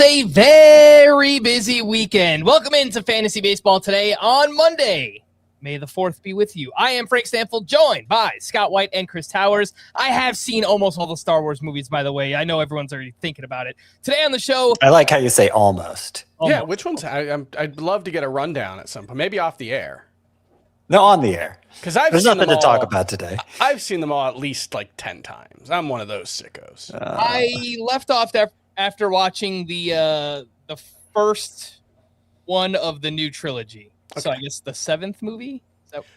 was a very busy weekend. Welcome into Fantasy Baseball today on Monday. May the 4th be with you. I am Frank Stampfl, joined by Scott White and Chris Towers. I have seen almost all the Star Wars movies, by the way. I know everyone's already thinking about it. Today on the show... I like how you say almost. Yeah, which ones? I'd love to get a rundown at some point, maybe off the air. No, on the air. Because there's nothing to talk about today. I've seen them all at least like 10 times. I'm one of those sickos. I left off after watching the first one of the new trilogy. Okay. So I guess the 7th movie?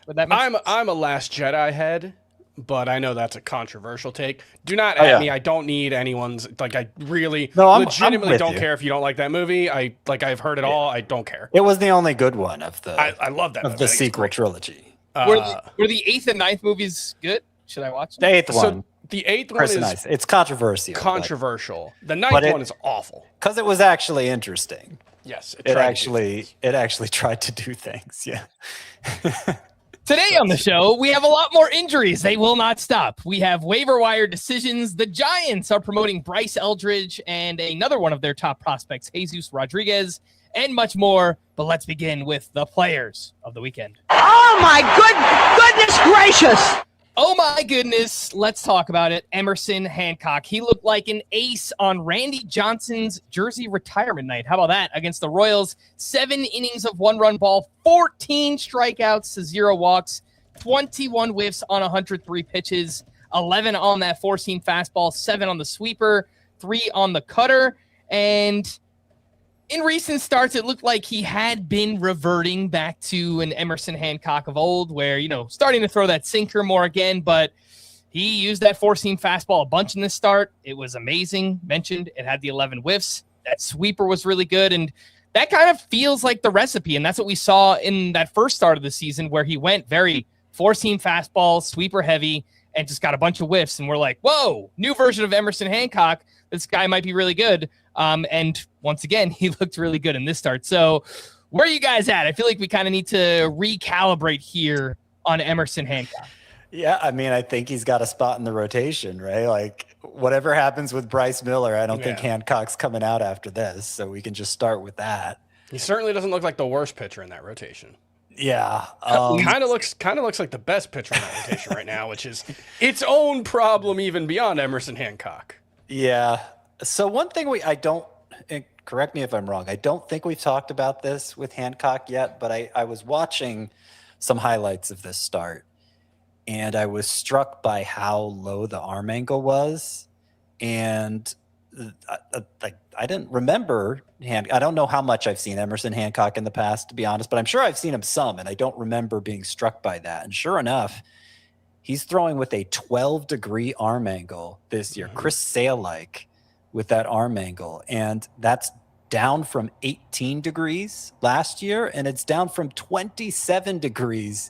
Would that make sense? I'm a Last Jedi head, but I know that's a controversial take. Do not at me. I don't need anyone's, like, I really legitimately don't care if you don't like that movie. I've heard it all. I don't care. It was the only good one of the I love that of the sequel trilogy. Were the 8th and 9th movies good? Should I watch them? The 8th one. So the 8th one is it's controversial. The 9th one is awful. Because it was actually interesting. Yes, it actually tried to do things. Yeah. Today on the show, we have a lot more injuries. They will not stop. We have waiver wire decisions. The Giants are promoting Bryce Eldridge and another one of their top prospects, Jesus Rodriguez, and much more. But let's begin with the players of the weekend. Oh my goodness gracious! Oh my goodness, let's talk about it. Emerson Hancock. He looked like an ace on Randy Johnson's jersey retirement night. How about that? Against the Royals, 7 innings of 1-run ball, 14 strikeouts to 0 walks, 21 whiffs on 103 pitches, 11 on that 4-seam fastball, 7 on the sweeper, 3 on the cutter. And in recent starts, it looked like he had been reverting back to an Emerson Hancock of old where, starting to throw that sinker more again, but he used that 4-seam fastball a bunch in this start. It was amazing. Mentioned it had the 11 whiffs. That sweeper was really good, and that kind of feels like the recipe, and that's what we saw in that first start of the season where he went very 4-seam fastball, sweeper heavy, and just got a bunch of whiffs, and we're like, whoa, new version of Emerson Hancock. This guy might be really good. And once again, he looked really good in this start. So where are you guys at? I feel like we kind of need to recalibrate here on Emerson Hancock. Yeah, I mean, I think he's got a spot in the rotation, right? Like, whatever happens with Bryce Miller, I don't think Hancock's coming out after this. So we can just start with that. He certainly doesn't look like the worst pitcher in that rotation. Yeah. Kind of looks like the best pitcher in that rotation right now, which is its own problem even beyond Emerson Hancock. Yeah. So one thing correct me if I'm wrong, I don't think we've talked about this with Hancock yet, but I was watching some highlights of this start, and I was struck by how low the arm angle was. And I didn't remember I don't know how much I've seen Emerson Hancock in the past, to be honest, but I'm sure I've seen him some, and I don't remember being struck by that. And sure enough, he's throwing with a 12-degree arm angle this year, Chris Sale-like with that arm angle. And that's down from 18 degrees last year, and it's down from 27 degrees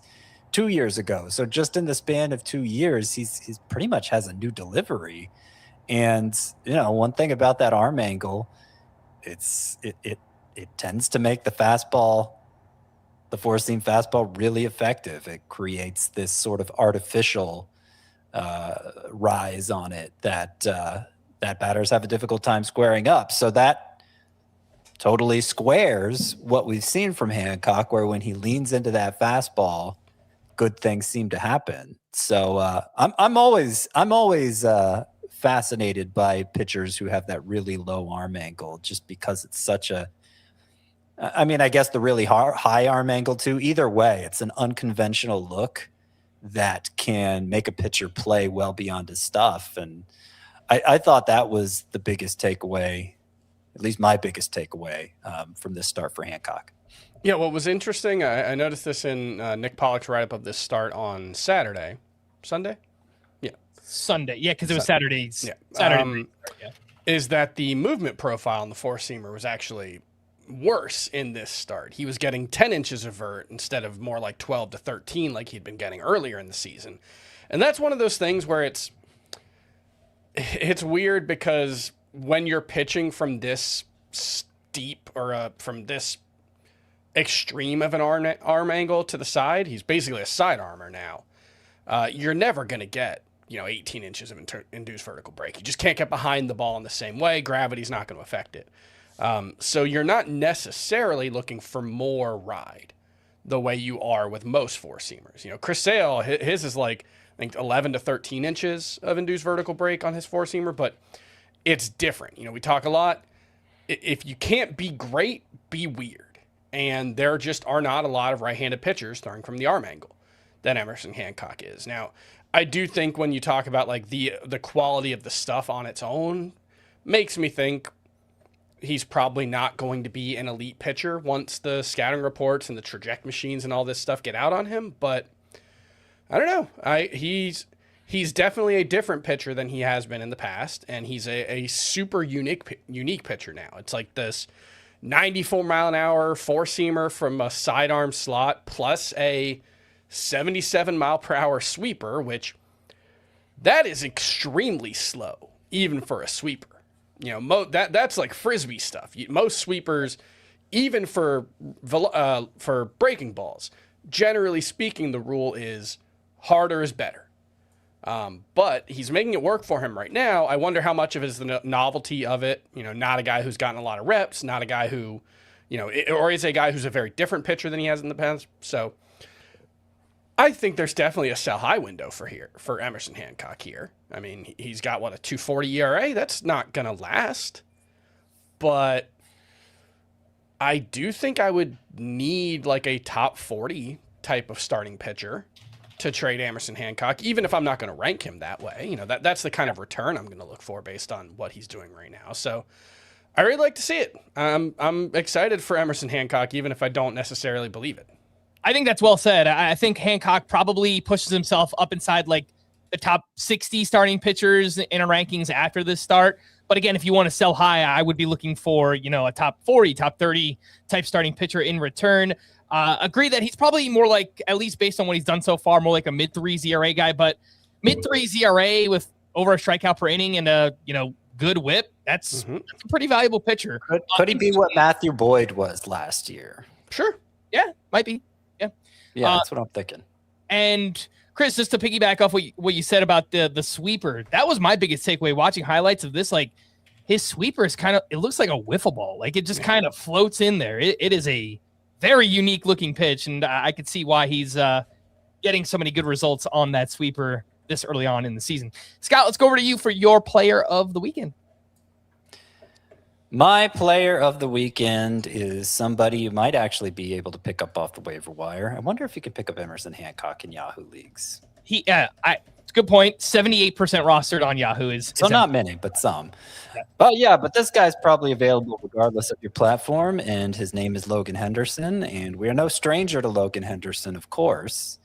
2 years ago. So just in the span of 2 years, he's pretty much has a new delivery. And, one thing about that arm angle, it tends to make the fastball, the 4-seam fastball, really effective. It creates this sort of artificial rise on it that batters have a difficult time squaring up. So that totally squares what we've seen from Hancock, where when he leans into that fastball, good things seem to happen. So I'm always fascinated by pitchers who have that really low arm angle, just because it's such a, I guess the really high arm angle too. Either way, it's an unconventional look that can make a pitcher play well beyond his stuff. And I thought that was the biggest takeaway, at least my biggest takeaway from this start for Hancock. Yeah, what was interesting, I noticed this in Nick Pollock's write-up of this start on Sunday? Yeah. Sunday, yeah, because it was Saturdays. Yeah. Saturday. Is that the movement profile on the 4-seamer was actually worse in this start. He was getting 10 inches of vert instead of more like 12 to 13 like he'd been getting earlier in the season. And that's one of those things where it's weird, because when you're pitching from this steep or from this extreme of an arm angle to the side, he's basically a side armor now. You're never going to get 18 inches of induced vertical break. You just can't get behind the ball in the same way. Gravity's not going to affect it. So you're not necessarily looking for more ride the way you are with most four-seamers. Chris Sale, his is like, I think 11 to 13 inches of induced vertical break on his four-seamer, but it's different. We talk a lot. If you can't be great, be weird. And there just are not a lot of right-handed pitchers throwing from the arm angle that Emerson Hancock is. Now, I do think when you talk about like the quality of the stuff on its own, makes me think he's probably not going to be an elite pitcher once the scouting reports and the traject machines and all this stuff get out on him. But I don't know. He's definitely a different pitcher than he has been in the past, and he's a super unique pitcher now. It's like this 94-mile-an-hour four-seamer from a sidearm slot plus a 77-mile-per-hour sweeper, which that is extremely slow, even for a sweeper. That's like Frisbee stuff. Most sweepers, even for breaking balls, generally speaking, the rule is harder is better. But he's making it work for him right now. I wonder how much of it is the novelty of it. Not a guy who's gotten a lot of reps, not a guy who, or is a guy who's a very different pitcher than he has in the past. So I think there's definitely a sell high window for Emerson Hancock here. I mean, he's got a 2.40 ERA. That's not going to last. But I do think I would need like a top 40 type of starting pitcher to trade Emerson Hancock, even if I'm not going to rank him that way. That's the kind of return I'm going to look for based on what he's doing right now. So I really like to see it. I'm excited for Emerson Hancock, even if I don't necessarily believe it. I think that's well said. I think Hancock probably pushes himself up inside like the top 60 starting pitchers in a rankings after this start. But again, if you want to sell high, I would be looking for, a top 40, top 30 type starting pitcher in return. Agree that he's probably more like, at least based on what he's done so far, more like a mid-3s ERA guy. But mid-3s ERA with over a strikeout per inning and a, good whip, that's a pretty valuable pitcher. Could he be what Matthew Boyd was last year? Sure. Yeah, might be. Yeah, that's what I'm thinking. And Chris, just to piggyback off what you said about the sweeper, that was my biggest takeaway watching highlights of this. Like his sweeper is it looks like a wiffle ball. Like it just kind of floats in there. It is a very unique looking pitch, and I could see why he's getting so many good results on that sweeper this early on in the season. Scott, let's go over to you for your player of the weekend. My player of the weekend is somebody you might actually be able to pick up off the waiver wire. I wonder if you could pick up Emerson Hancock in Yahoo leagues. It's a good point. 78% rostered on Yahoo is not many, but some. Yeah. But this guy's probably available regardless of your platform, and his name is Logan Henderson, and we're no stranger to Logan Henderson, of course.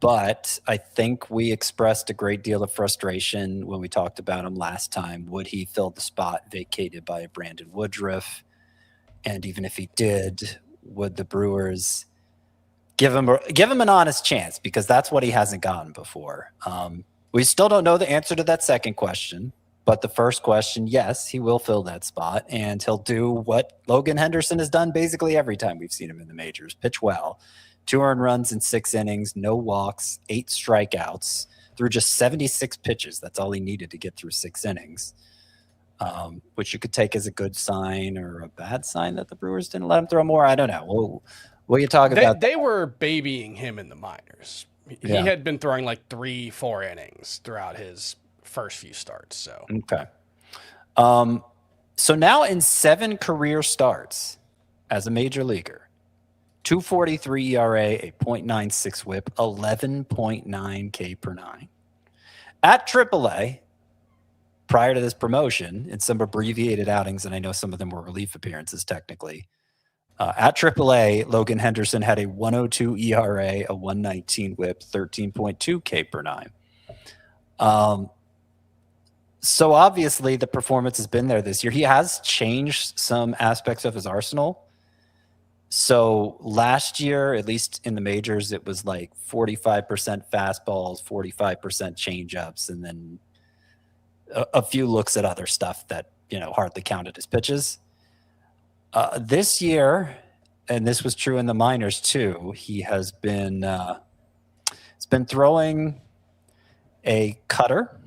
But I think we expressed a great deal of frustration when we talked about him last time. Would he fill the spot vacated by Brandon Woodruff? And even if he did, would the Brewers give him an honest chance? Because that's what he hasn't gotten before. We still don't know the answer to that second question. But the first question, yes, he will fill that spot, and he'll do what Logan Henderson has done basically every time we've seen him in the majors: pitch well. 2 earned runs in 6 innings, no walks, 8 strikeouts through just 76 pitches. That's all he needed to get through 6 innings, which you could take as a good sign or a bad sign that the Brewers didn't let him throw more. I don't know. What you talk about? They were babying him in the minors. He had been throwing like 3-4 innings throughout his first few starts. So okay. So now in 7 career starts as a major leaguer, 2.43 ERA, a .96 whip, 11.9 K per 9. At AAA, prior to this promotion, in some abbreviated outings, and I know some of them were relief appearances technically, at AAA, Logan Henderson had a 1.02 ERA, a 1.19 whip, 13.2 K per 9. So obviously the performance has been there this year. He has changed some aspects of his arsenal. So last year, at least in the majors, it was like 45% fastballs, 45% changeups, and then a few looks at other stuff that, hardly counted as pitches. This year, and this was true in the minors too, he has been throwing a cutter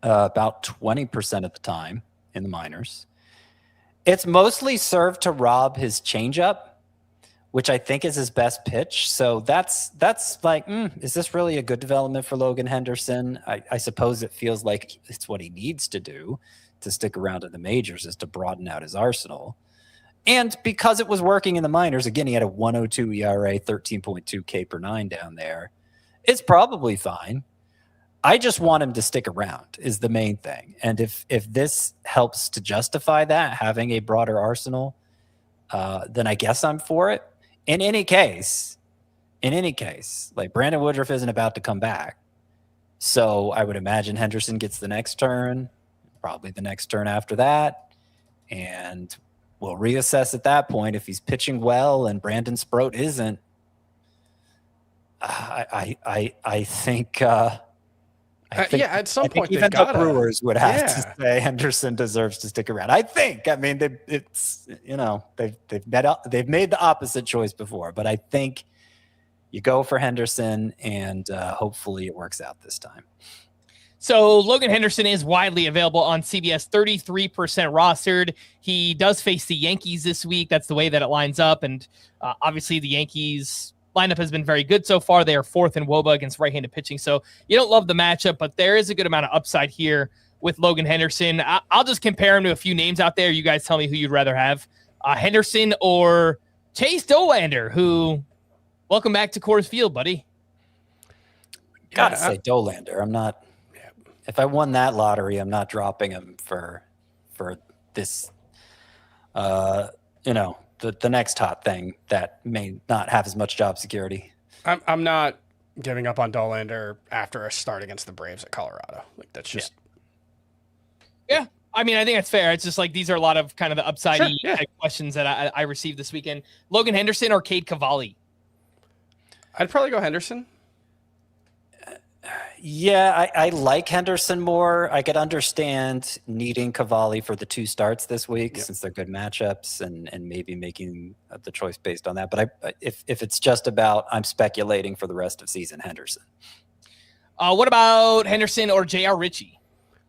about 20% of the time, in the minors. It's mostly served to rob his changeup, which I think is his best pitch. So that's like, is this really a good development for Logan Henderson? I suppose it feels like it's what he needs to do to stick around in the majors, is to broaden out his arsenal. And because it was working in the minors, again, he had a 1.02 ERA, 13.2 K per 9 down there. It's probably fine. I just want him to stick around is the main thing. And if this helps to justify that, having a broader arsenal, then I guess I'm for it. In any case, like Brandon Woodruff isn't about to come back. So I would imagine Henderson gets the next turn, probably the next turn after that. And we'll reassess at that point. If he's pitching well and Brandon Sproat isn't, I think at some point even the Brewers would have to say Henderson deserves to stick around. I mean, they've made the opposite choice before, but I think you go for Henderson, and hopefully it works out this time. So Logan Henderson is widely available on CBS, 33% rostered. He does face the Yankees this week. That's the way that it lines up. And obviously the Yankees lineup has been very good so far. They are fourth in WOBA against right-handed pitching. So you don't love the matchup, but there is a good amount of upside here with Logan Henderson. I'll just compare him to a few names out there. You guys tell me who you'd rather have, Henderson or Chase Dolander, who, welcome back to Coors Field, buddy. Gotta say Dolander. I'm not. If I won that lottery, I'm not dropping him for this, the next hot thing that may not have as much job security. I'm not giving up on Dolander after a start against the Braves at Colorado. Like, that's just. Yeah. I mean, I think that's fair. It's just like these are a lot of kind of the upside questions that I received this weekend. Logan Henderson or Cade Cavalli? I'd probably go Henderson. Yeah, I like Henderson more. I could understand needing Cavalli for the 2 starts this week since they're good matchups and maybe making the choice based on that. But if it's just about I'm speculating for the rest of season, Henderson. What about Henderson or J.R. Ritchie?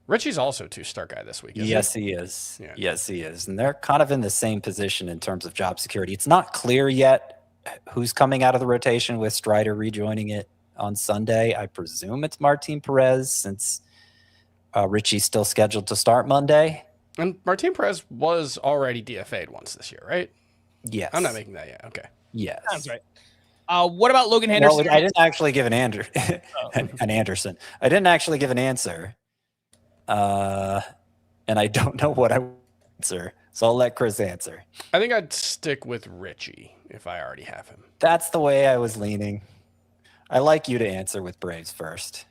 Ritchie's also a 2-start guy this week, isn't Yes, he? he is. Yeah. Yes, he is. And they're kind of in the same position in terms of job security. It's not clear yet who's coming out of the rotation with Strider rejoining it on Sunday. I presume it's Martin Perez, since Ritchie's still scheduled to start Monday. And Martin Perez was already DFA'd once this year, right? Yes. I'm not making that yet. Okay. Yes. Sounds right. What about Logan Henderson? Well, I didn't actually give an Anderson. I didn't actually give an answer. And I don't know what I would answer. So I'll let Chris answer. I think I'd stick with Ritchie if I already have him. That's the way I was leaning. I like you to answer with Braves first.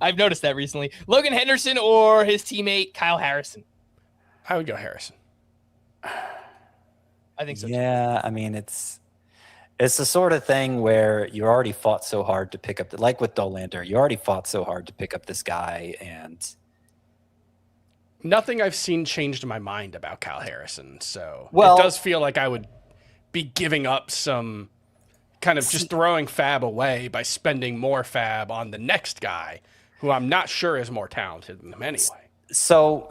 I've noticed that recently. Logan Henderson or his teammate Kyle Harrison? I would go Harrison. I think so. Yeah, I mean, it's the sort of thing where you already fought so hard to pick up like with Dolander, you already fought so hard to pick up this guy, and nothing I've seen changed my mind about Kyle Harrison. So it does feel like I would be giving up some kind of just throwing fab away by spending more fab on the next guy who I'm not sure is more talented than him anyway. So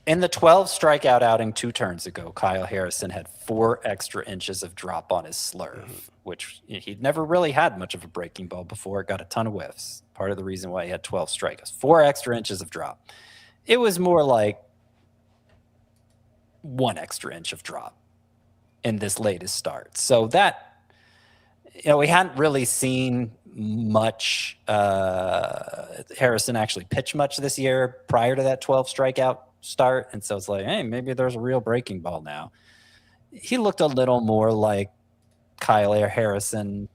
in the 12 strikeout outing 2 turns ago, Kyle Harrison had 4 extra inches of drop on his slurve, which he'd never really had much of a breaking ball before. Got a ton of whiffs. Part of the reason why he had 12 strikeouts. 4 extra inches of drop. It was more like 1 extra inch of drop in this latest start. So that, we hadn't really seen much Harrison actually pitch much this year prior to that 12 strikeout start. And so it's like, hey, maybe there's a real breaking ball now. He looked a little more like Kyle Harrison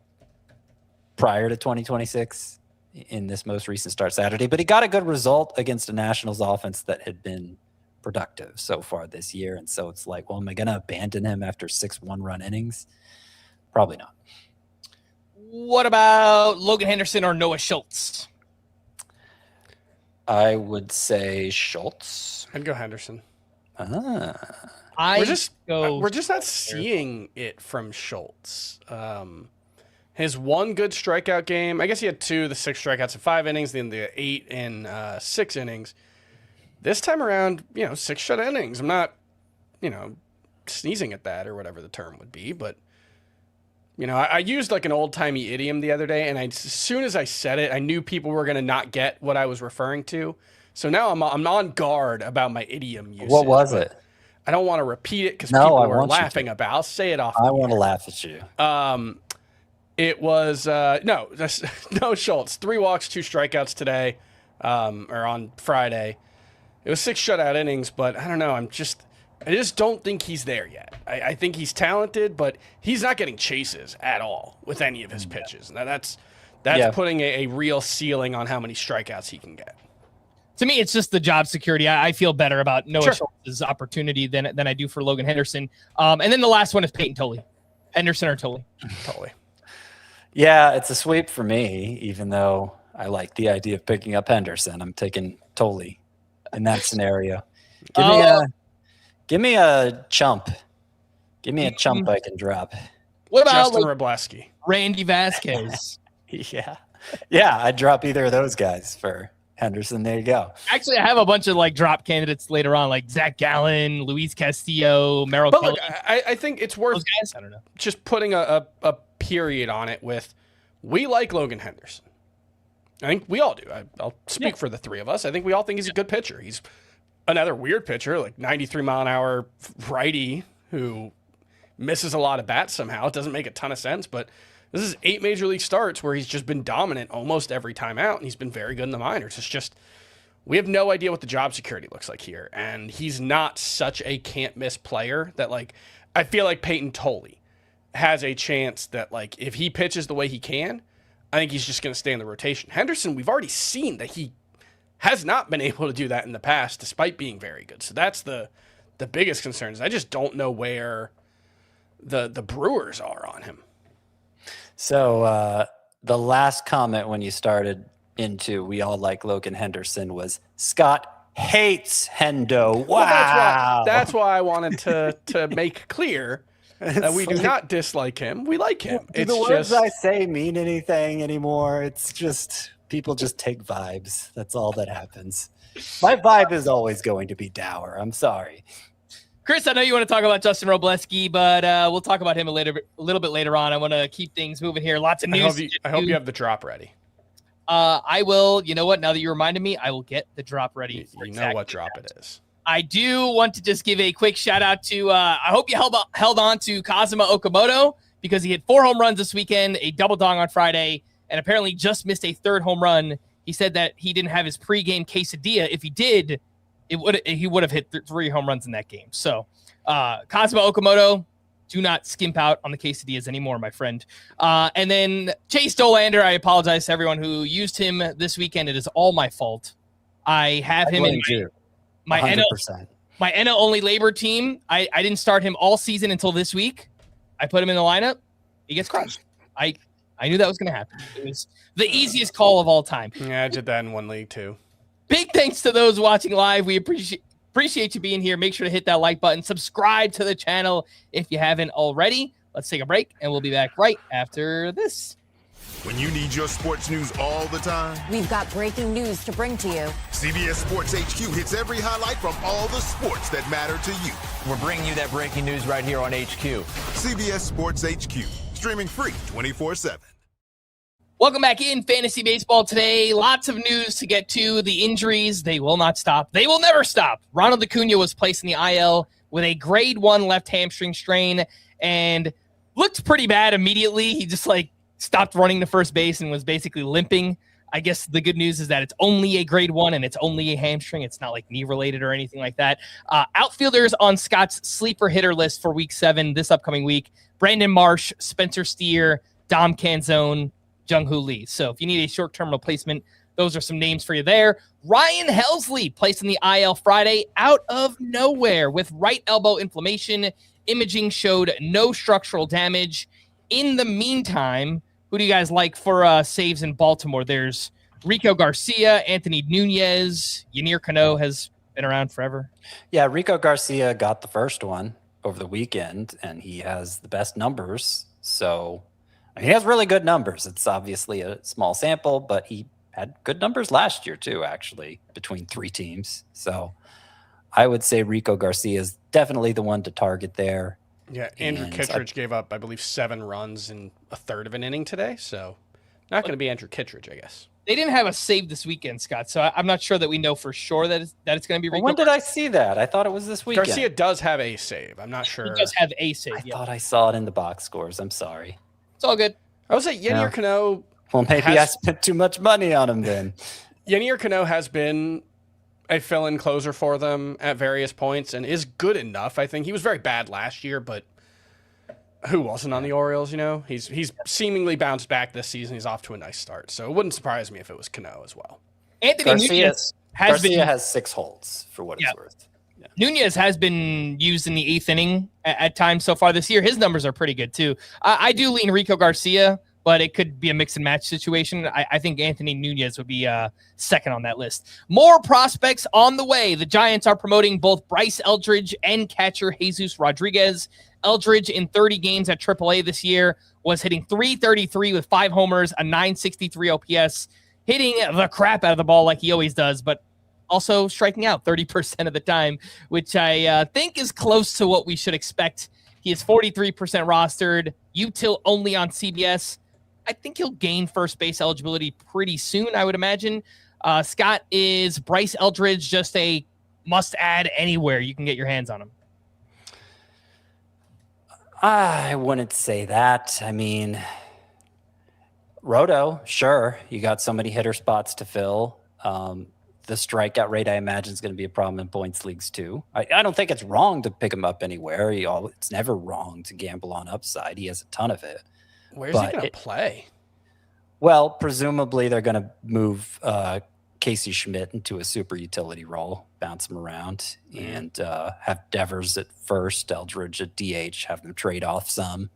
prior to 2026 in this most recent start Saturday, but he got a good result against a Nationals offense that had been productive so far this year. And so it's like, well, am I going to abandon him after 6 1-run innings? Probably not. What about Logan Henderson or Noah Schultz? I would say Schultz. I'd go Henderson. We're just not seeing it from Schultz. His 1 good strikeout game, I guess he had 2, the 6 strikeouts in 5 innings, then the 8 in 6 innings. This time around, 6 shutout innings. I'm not, sneezing at that or whatever the term would be, but I used like an old-timey idiom the other day, and as soon as I said it, I knew people were going to not get what I was referring to. So now I'm on guard about my idiom usage. What was it? I don't want to repeat it because people are laughing about it. I'll say it off. I want to laugh at you. It was no Schultz. 3 walks, 2 strikeouts today, or on Friday. It was 6 shutout innings, but I don't know. I just don't think he's there yet. I think he's talented, but he's not getting chases at all with any of his pitches. Now that's putting a real ceiling on how many strikeouts he can get. To me, it's just the job security. I feel better about Noah Schultz's opportunity than I do for Logan Henderson. And then the last one is Peyton Tolley. Henderson or Tolley? Tolley. Yeah, it's a sweep for me, even though I like the idea of picking up Henderson. I'm taking Tolley in that scenario. Give me a chump. Give me a chump I can drop. What about Justin Robleski? Randy Vasquez? Yeah, I'd drop either of those guys for Henderson. There you go. Actually, I have a bunch of drop candidates later on, like Zach Gallen, Luis Castillo, Merrill But Kelly. look, I think it's worth I don't know. just putting a period on it with, we like Logan Henderson. I think we all do. I'll speak for the 3 of us. I think we all think he's a good pitcher. He's another weird pitcher, like 93-mile-an-hour righty who misses a lot of bats somehow. It doesn't make a ton of sense, but this is 8 major league starts where he's just been dominant almost every time out, and he's been very good in the minors. It's just, we have no idea what the job security looks like here, and he's not such a can't-miss player that, I feel like Peyton Tolley has a chance that, if he pitches the way he can, I think he's just going to stay in the rotation. Henderson, we've already seen that he has not been able to do that in the past, despite being very good. So that's the biggest concern. Is I just don't know where the Brewers are on him. So the last comment when you started into we all like Logan Henderson was Scott hates Hendo. Wow. Well, that's why I wanted to make clear that we do not dislike him. We like him. Do the words I say mean anything anymore? It's just people just take vibes. That's all that happens. My vibe is always going to be dour. I'm sorry. Chris, I know you want to talk about Justin Robleski, but we'll talk about him a little bit later on. I want to keep things moving here. Lots of news. I hope you have the drop ready. I will. You know what? Now that you reminded me, I will get the drop ready. You know what drop it is. I do want to just give a quick shout out to, I hope you held on to Kazuma Okamoto because he hit 4 home runs this weekend, a double dong on Friday, and apparently just missed a 3rd home run. He said that he didn't have his pregame quesadilla. If he did, he would have hit 3 home runs in that game. So Kazuma Okamoto, do not skimp out on the quesadillas anymore, my friend. And then Chase Dolander, I apologize to everyone who used him this weekend. It is all my fault. I have him in my NL only labor team. I didn't start him all season until this week. I put him in the lineup. He gets crushed. I knew that was going to happen. It was the easiest call of all time. Yeah, I did that in 1 league too. Big thanks to those watching live. We appreciate you being here. Make sure to hit that like button. Subscribe to the channel if you haven't already. Let's take a break, and we'll be back right after this. When you need your sports news all the time, we've got breaking news to bring to you. CBS Sports HQ hits every highlight from all the sports that matter to you. We're bringing you that breaking news right here on HQ. CBS Sports HQ, streaming free 24/7. Welcome back in Fantasy Baseball today. Lots of news to get to. The injuries, they will not stop. They will never stop. Ronald Acuña was placed in the IL with a grade 1 left hamstring strain and looked pretty bad immediately. He just stopped running to first base and was basically limping. I guess the good news is that it's only a grade 1 and it's only a hamstring. It's not knee related or anything like that. Outfielders on Scott's sleeper hitter list for week 7 this upcoming week: Brandon Marsh, Spencer Steer, Dom Canzone, Jung-Hoo Lee. So if you need a short-term replacement, those are some names for you there. Ryan Helsley placed in the IL Friday out of nowhere with right elbow inflammation. Imaging showed no structural damage. In the meantime, who do you guys like for saves in Baltimore? There's Rico Garcia, Anthony Nunez, Yanier Cano has been around forever. Yeah, Rico Garcia got the first one over the weekend, and he has the best numbers. So he has really good numbers. It's obviously a small sample, but he had good numbers last year too, actually, between 3 teams. So I would say Rico Garcia is definitely the one to target there. Yeah, Andrew Kittredge gave up, I believe, 7 runs in a third of an inning today. So not going to be Andrew Kittredge, I guess. They didn't have a save this weekend, Scott, so I'm not sure that we know for sure that it's going to be Rico. When did I see that? I thought it was this weekend. Garcia does have a save. I'm not sure. He does have a save. I thought I saw it in the box scores. I'm sorry. It's all good. I was like, Yenier Cano. Well, maybe I spent too much money on him then. Yenier Cano has been a fill-in closer for them at various points and is good enough. I think he was very bad last year, but who wasn't on the Orioles? He's seemingly bounced back this season. He's off to a nice start, so it wouldn't surprise me if it was Cano as well. Anthony Nunez has 6 holds for what it's worth. Yeah. Nunez has been used in the 8th inning at times so far this year. His numbers are pretty good too. I do lean Rico Garcia, but it could be a mix and match situation. I think Anthony Nunez would be second on that list. More prospects on the way. The Giants are promoting both Bryce Eldridge and catcher Jesus Rodriguez. Eldridge in 30 games at AAA this year was hitting .333 with 5 homers, a .963 OPS, hitting the crap out of the ball like he always does, but also striking out 30% of the time, which I think is close to what we should expect. He is 43% rostered, util only on CBS. I think he'll gain first base eligibility pretty soon, I would imagine. Scott, is Bryce Eldridge just a must-add anywhere you can get your hands on him? I wouldn't say that. I mean, Roto, sure. You got so many hitter spots to fill. The strikeout rate, I imagine, is going to be a problem in points leagues too. I don't think it's wrong to pick him up anywhere. It's never wrong to gamble on upside. He has a ton of it. Where's he going to play? Well, presumably they're going to move Casey Schmidt into a super utility role, bounce him around, and have Devers at first, Eldridge at DH, have them trade off some.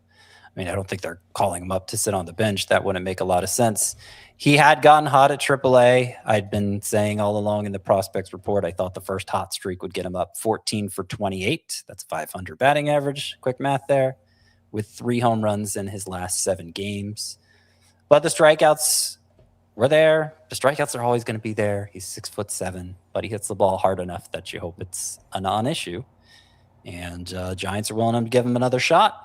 I mean, I don't think they're calling him up to sit on the bench. That wouldn't make a lot of sense. He had gotten hot at AAA. I'd been saying all along in the prospects report, I thought the first hot streak would get him up 14 for 28. That's 500 batting average. Quick math there. With 3 home runs in his last 7 games. But the strikeouts were there. The strikeouts are always going to be there. He's 6'7", but he hits the ball hard enough that you hope it's a non-issue. And Giants are willing to give him another shot.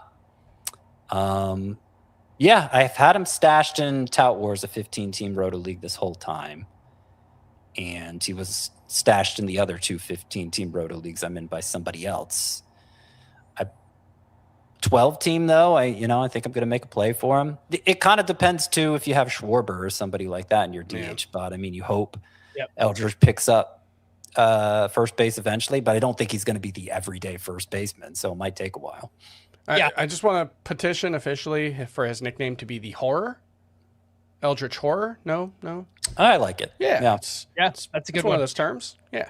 Yeah, I've had him stashed in Tout Wars, a 15-team Roto League this whole time. And he was stashed in the other 2 15-team Roto Leagues I'm in by somebody else. 12-team, though, I think I'm going to make a play for him. It kind of depends, too, if you have Schwarber or somebody like that in your DH spot. I mean, you hope Eldridge picks up first base eventually, but I don't think he's going to be the everyday first baseman, so it might take a while. I just want to petition officially for his nickname to be the Horror. Eldritch Horror? No. I like it. Yeah. That's a good one of those terms. Yeah.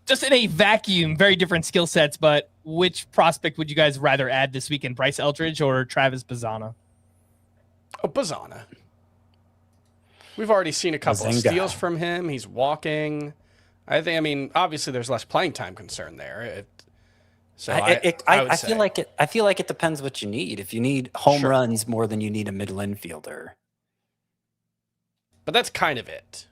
Just in a vacuum, very different skill sets, but which prospect would you guys rather add this weekend, Bryce Eldridge or Travis Bazzana? Oh, Bazzana. We've already seen a couple of steals from him. He's walking. I mean, obviously there's less playing time concern there. I feel like it depends what you need. If you need home runs more than you need a middle infielder. But that's kind of it.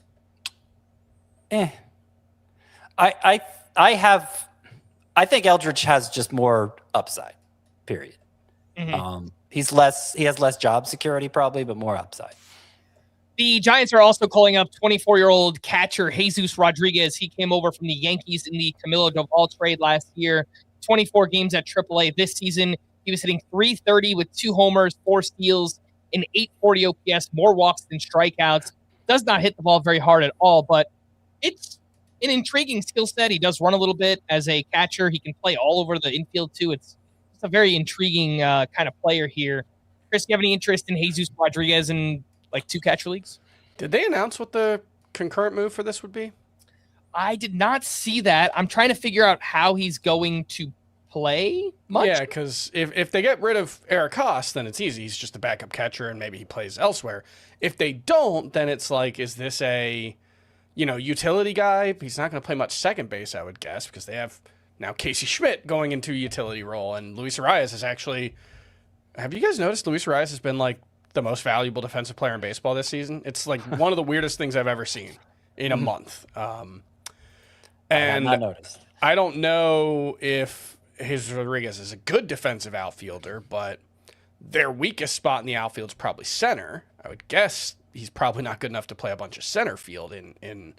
I think Eldridge has just more upside, period. Mm-hmm. He has less job security probably, but more upside. The Giants are also calling up 24-year-old catcher Jesus Rodriguez. He came over from the Yankees in the Camilo Doval trade last year. 24 games at AAA this season. He was hitting .330 with 2 homers, 4 steals, and .840 OPS, more walks than strikeouts. Does not hit the ball very hard at all, but it's an intriguing skill set. He does run a little bit as a catcher. He can play all over the infield too. It's a very intriguing kind of player here. Chris, do you have any interest in Jesus Rodriguez in like 2 catcher leagues? Did they announce what the concurrent move for this would be? I did not see that. I'm trying to figure out how he's going to play much. Yeah, because if they get rid of Eric Haas, then it's easy. He's just a backup catcher and maybe he plays elsewhere. If they don't, then it's like, is this a utility guy? He's not going to play much second base, I would guess, because they have now Casey Schmidt going into a utility role, and Luis Arias is actually. Have you guys noticed Luis Arias has been like the most valuable defensive player in baseball this season. It's like one of the weirdest things I've ever seen in a month. And I have not noticed. I don't know if Jesus Rodriguez is a good defensive outfielder, but their weakest spot in the outfield is probably center. I would guess he's probably not good enough to play a bunch of center field in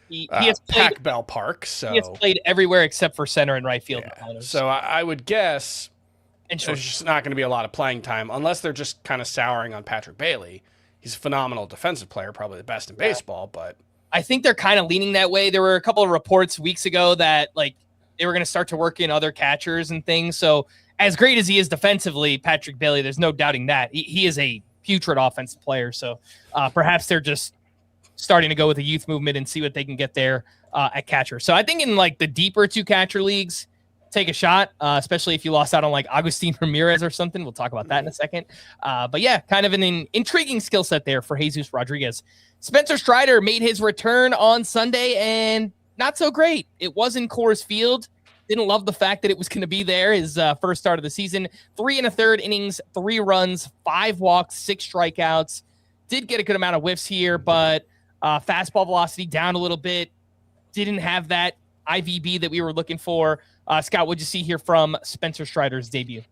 he has Pac Bell Park. So he has played everywhere except for center and right field. Yeah. So I would guess there's just not going to be a lot of playing time unless they're just kind of souring on Patrick Bailey. He's a phenomenal defensive player, probably the best in baseball, but I think they're kind of leaning that way. There were a couple of reports weeks ago that like they were going to start to work in other catchers and things. So as great as he is defensively, Patrick Bailey, there's no doubting that he is a putrid offensive player. So perhaps they're just starting to go with the youth movement and see what they can get there at catcher. So I think in like the deeper 2 catcher leagues, take a shot, especially if you lost out on like Agustin Ramirez or something. We'll talk about that in a second. But yeah, kind of an intriguing skill set there for Jesus Rodriguez. Spencer Strider made his return on Sunday and not so great. It was in Coors Field. Didn't love the fact that it was going to be there. His first start of the season, 3 1/3 innings, 3 runs, 5 walks, 6 strikeouts. Did get a good amount of whiffs here, but fastball velocity down a little bit. Didn't have that IVB that we were looking for. Scott, what'd you see here from Spencer Strider's debut?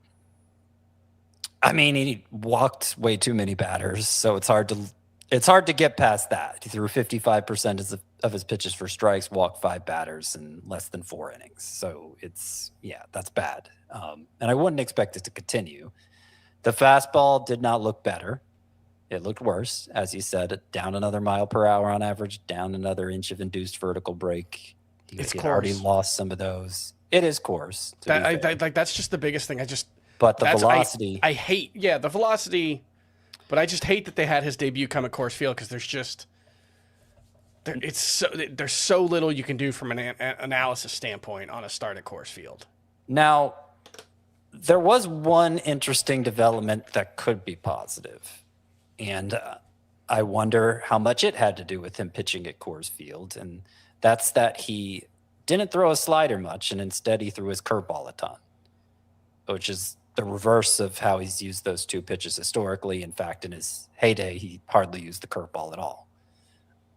I mean, he walked way too many batters, so it's hard to get past that. He threw 55% of his pitches for strikes, walked 5 batters in less than 4 innings. So that's bad. And I wouldn't expect it to continue. The fastball did not look better. It looked worse. As you said, down another mile per hour on average, down another inch of induced vertical break. He had already lost some of those. It is coarse. That's just the biggest thing. But the velocity. I hate, the velocity. But I just hate that they had his debut come at Coors Field because there's so little you can do from an analysis standpoint on a start at Coors Field. Now, there was one interesting development that could be positive, and I wonder how much it had to do with him pitching at Coors Field, and that's that he didn't throw a slider much, and instead he threw his curveball a ton, which is the reverse of how he's used those 2 pitches historically. In fact, in his heyday, he hardly used the curveball at all.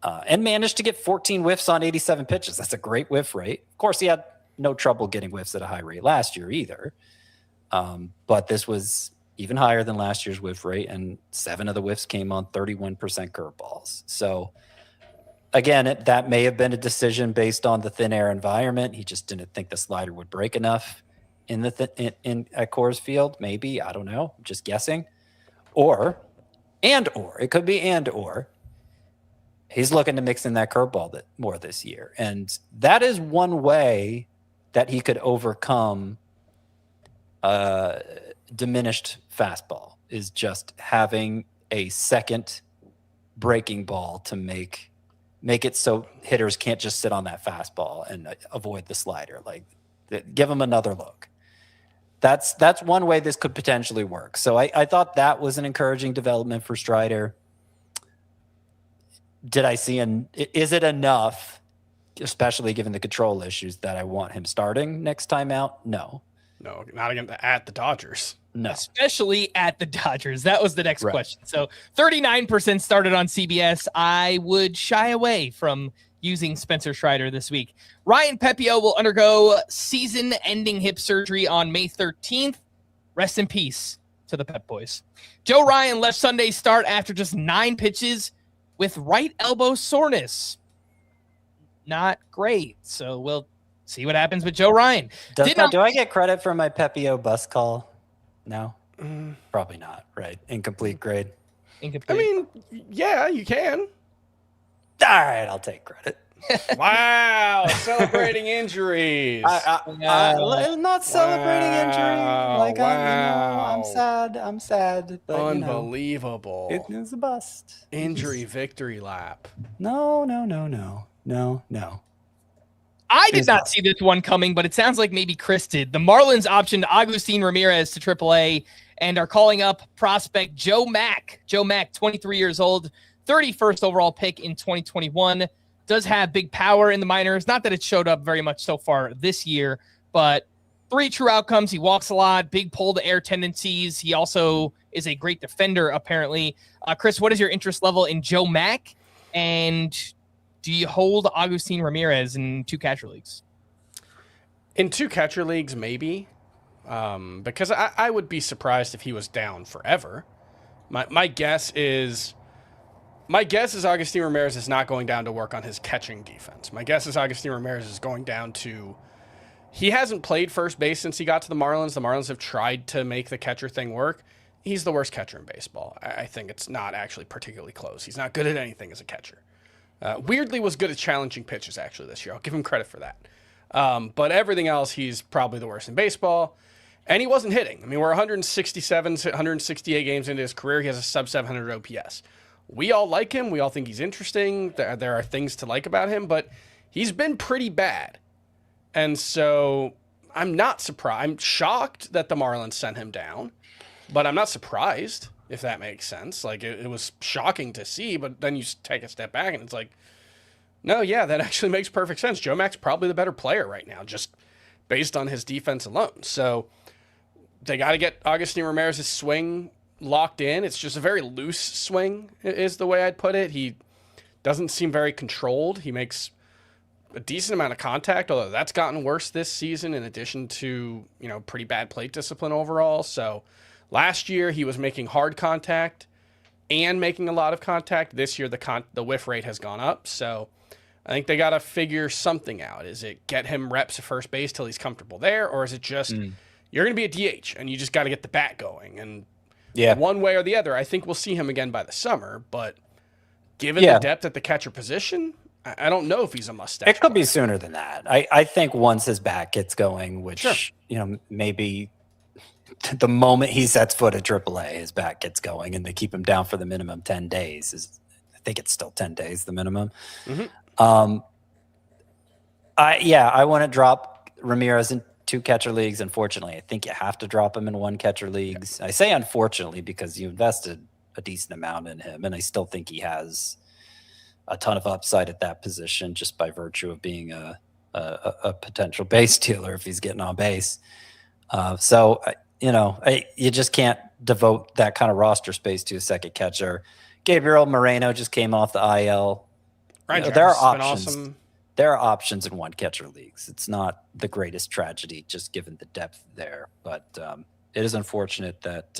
And managed to get 14 whiffs on 87 pitches. That's a great whiff rate. Of course, he had no trouble getting whiffs at a high rate last year either. But this was even higher than last year's whiff rate, and 7 of the whiffs came on 31% curveballs. So again, that may have been a decision based on the thin air environment. He just didn't think the slider would break enough in at Coors Field. Maybe, I don't know, I'm just guessing. Or it could be he's looking to mix in that curveball more this year. And that is one way that he could overcome diminished fastball, is just having a second breaking ball to make it so hitters can't just sit on that fastball and avoid the slider. Like, give them another look. That's one way this could potentially work. So I thought that was an encouraging development for Strider. Did I see is it enough, especially given the control issues, that I want him starting next time out? No, not again at the Dodgers. No, especially at the Dodgers. That was the next question. So 39% started on CBS. I would shy away from using Spencer Strider this week. Ryan Pepio will undergo season-ending hip surgery on May 13th. Rest in peace to the Pep Boys. Joe Ryan left Sunday's start after just 9 pitches with right elbow soreness. Not great. So we'll see what happens with Joe Ryan. Do I get credit for my Pepio bus call? No? Probably not, right? Incomplete grade. Incomplete. I mean, yeah, you can. All right, I'll take credit. Wow, celebrating injuries. I'm not celebrating injury. Like, I'm sad. But, unbelievable. It was a bust. Injury victory lap. No. I did not see this one coming, but it sounds like maybe Chris did. The Marlins optioned Agustin Ramirez to AAA and are calling up prospect Joe Mack. Joe Mack, 23 years old, 31st overall pick in 2021. Does have big power in the minors. Not that it showed up very much so far this year, but 3 true outcomes. He walks a lot, big pull to air tendencies. He also is a great defender, apparently. Chris, what is your interest level in Joe Mack? And do you hold Agustin Ramirez in 2 catcher leagues? In 2 catcher leagues, maybe. Because I would be surprised if he was down forever. My guess is Agustin Ramirez is not going down to work on his catching defense. My guess is Agustin Ramirez is going down to... He hasn't played first base since he got to the Marlins. The Marlins have tried to make the catcher thing work. He's the worst catcher in baseball. I think it's not actually particularly close. He's not good at anything as a catcher. Weirdly was good at challenging pitches, actually, this year. I'll give him credit for that. But everything else, he's probably the worst in baseball. And he wasn't hitting. I mean, we're 168 games into his career. He has a sub-700 OPS. We all like him. We all think he's interesting. There are things to like about him, but he's been pretty bad. And so I'm not surprised. I'm shocked that the Marlins sent him down, but I'm not surprised, if that makes sense. Like, it was shocking to see, but then you take a step back and it's like, no, yeah, that actually makes perfect sense. Joe Mack's probably the better player right now, just based on his defense alone. So they got to get Agustin Ramirez's swing locked in. It's just a very loose swing, is the way I'd put it. He doesn't seem very controlled. He makes a decent amount of contact, although that's gotten worse this season in addition to, pretty bad plate discipline overall. So last year he was making hard contact and making a lot of contact. This year the whiff rate has gone up. So I think they got to figure something out. Is it get him reps at first base till he's comfortable there, or is it just you're going to be a DH and you just got to get the bat going? And one way or the other, I think we'll see him again by the summer. But given the depth at the catcher position, I don't know if he's a mustache. It could be sooner than that. I think once his bat gets going, which, maybe the moment he sets foot at AAA, his bat gets going and they keep him down for the minimum 10 days. I think it's still 10 days, the minimum. I want to drop Ramirez in 2 catcher leagues. Unfortunately, I think you have to drop him in 1 catcher leagues. I say unfortunately because you invested a decent amount in him, and I still think he has a ton of upside at that position just by virtue of being a potential base stealer if he's getting on base. You just can't devote that kind of roster space to a second catcher. Gabriel Moreno just came off the IL. There are options. Awesome. There are options in 1 catcher leagues. It's not the greatest tragedy, just given the depth there. But it is unfortunate that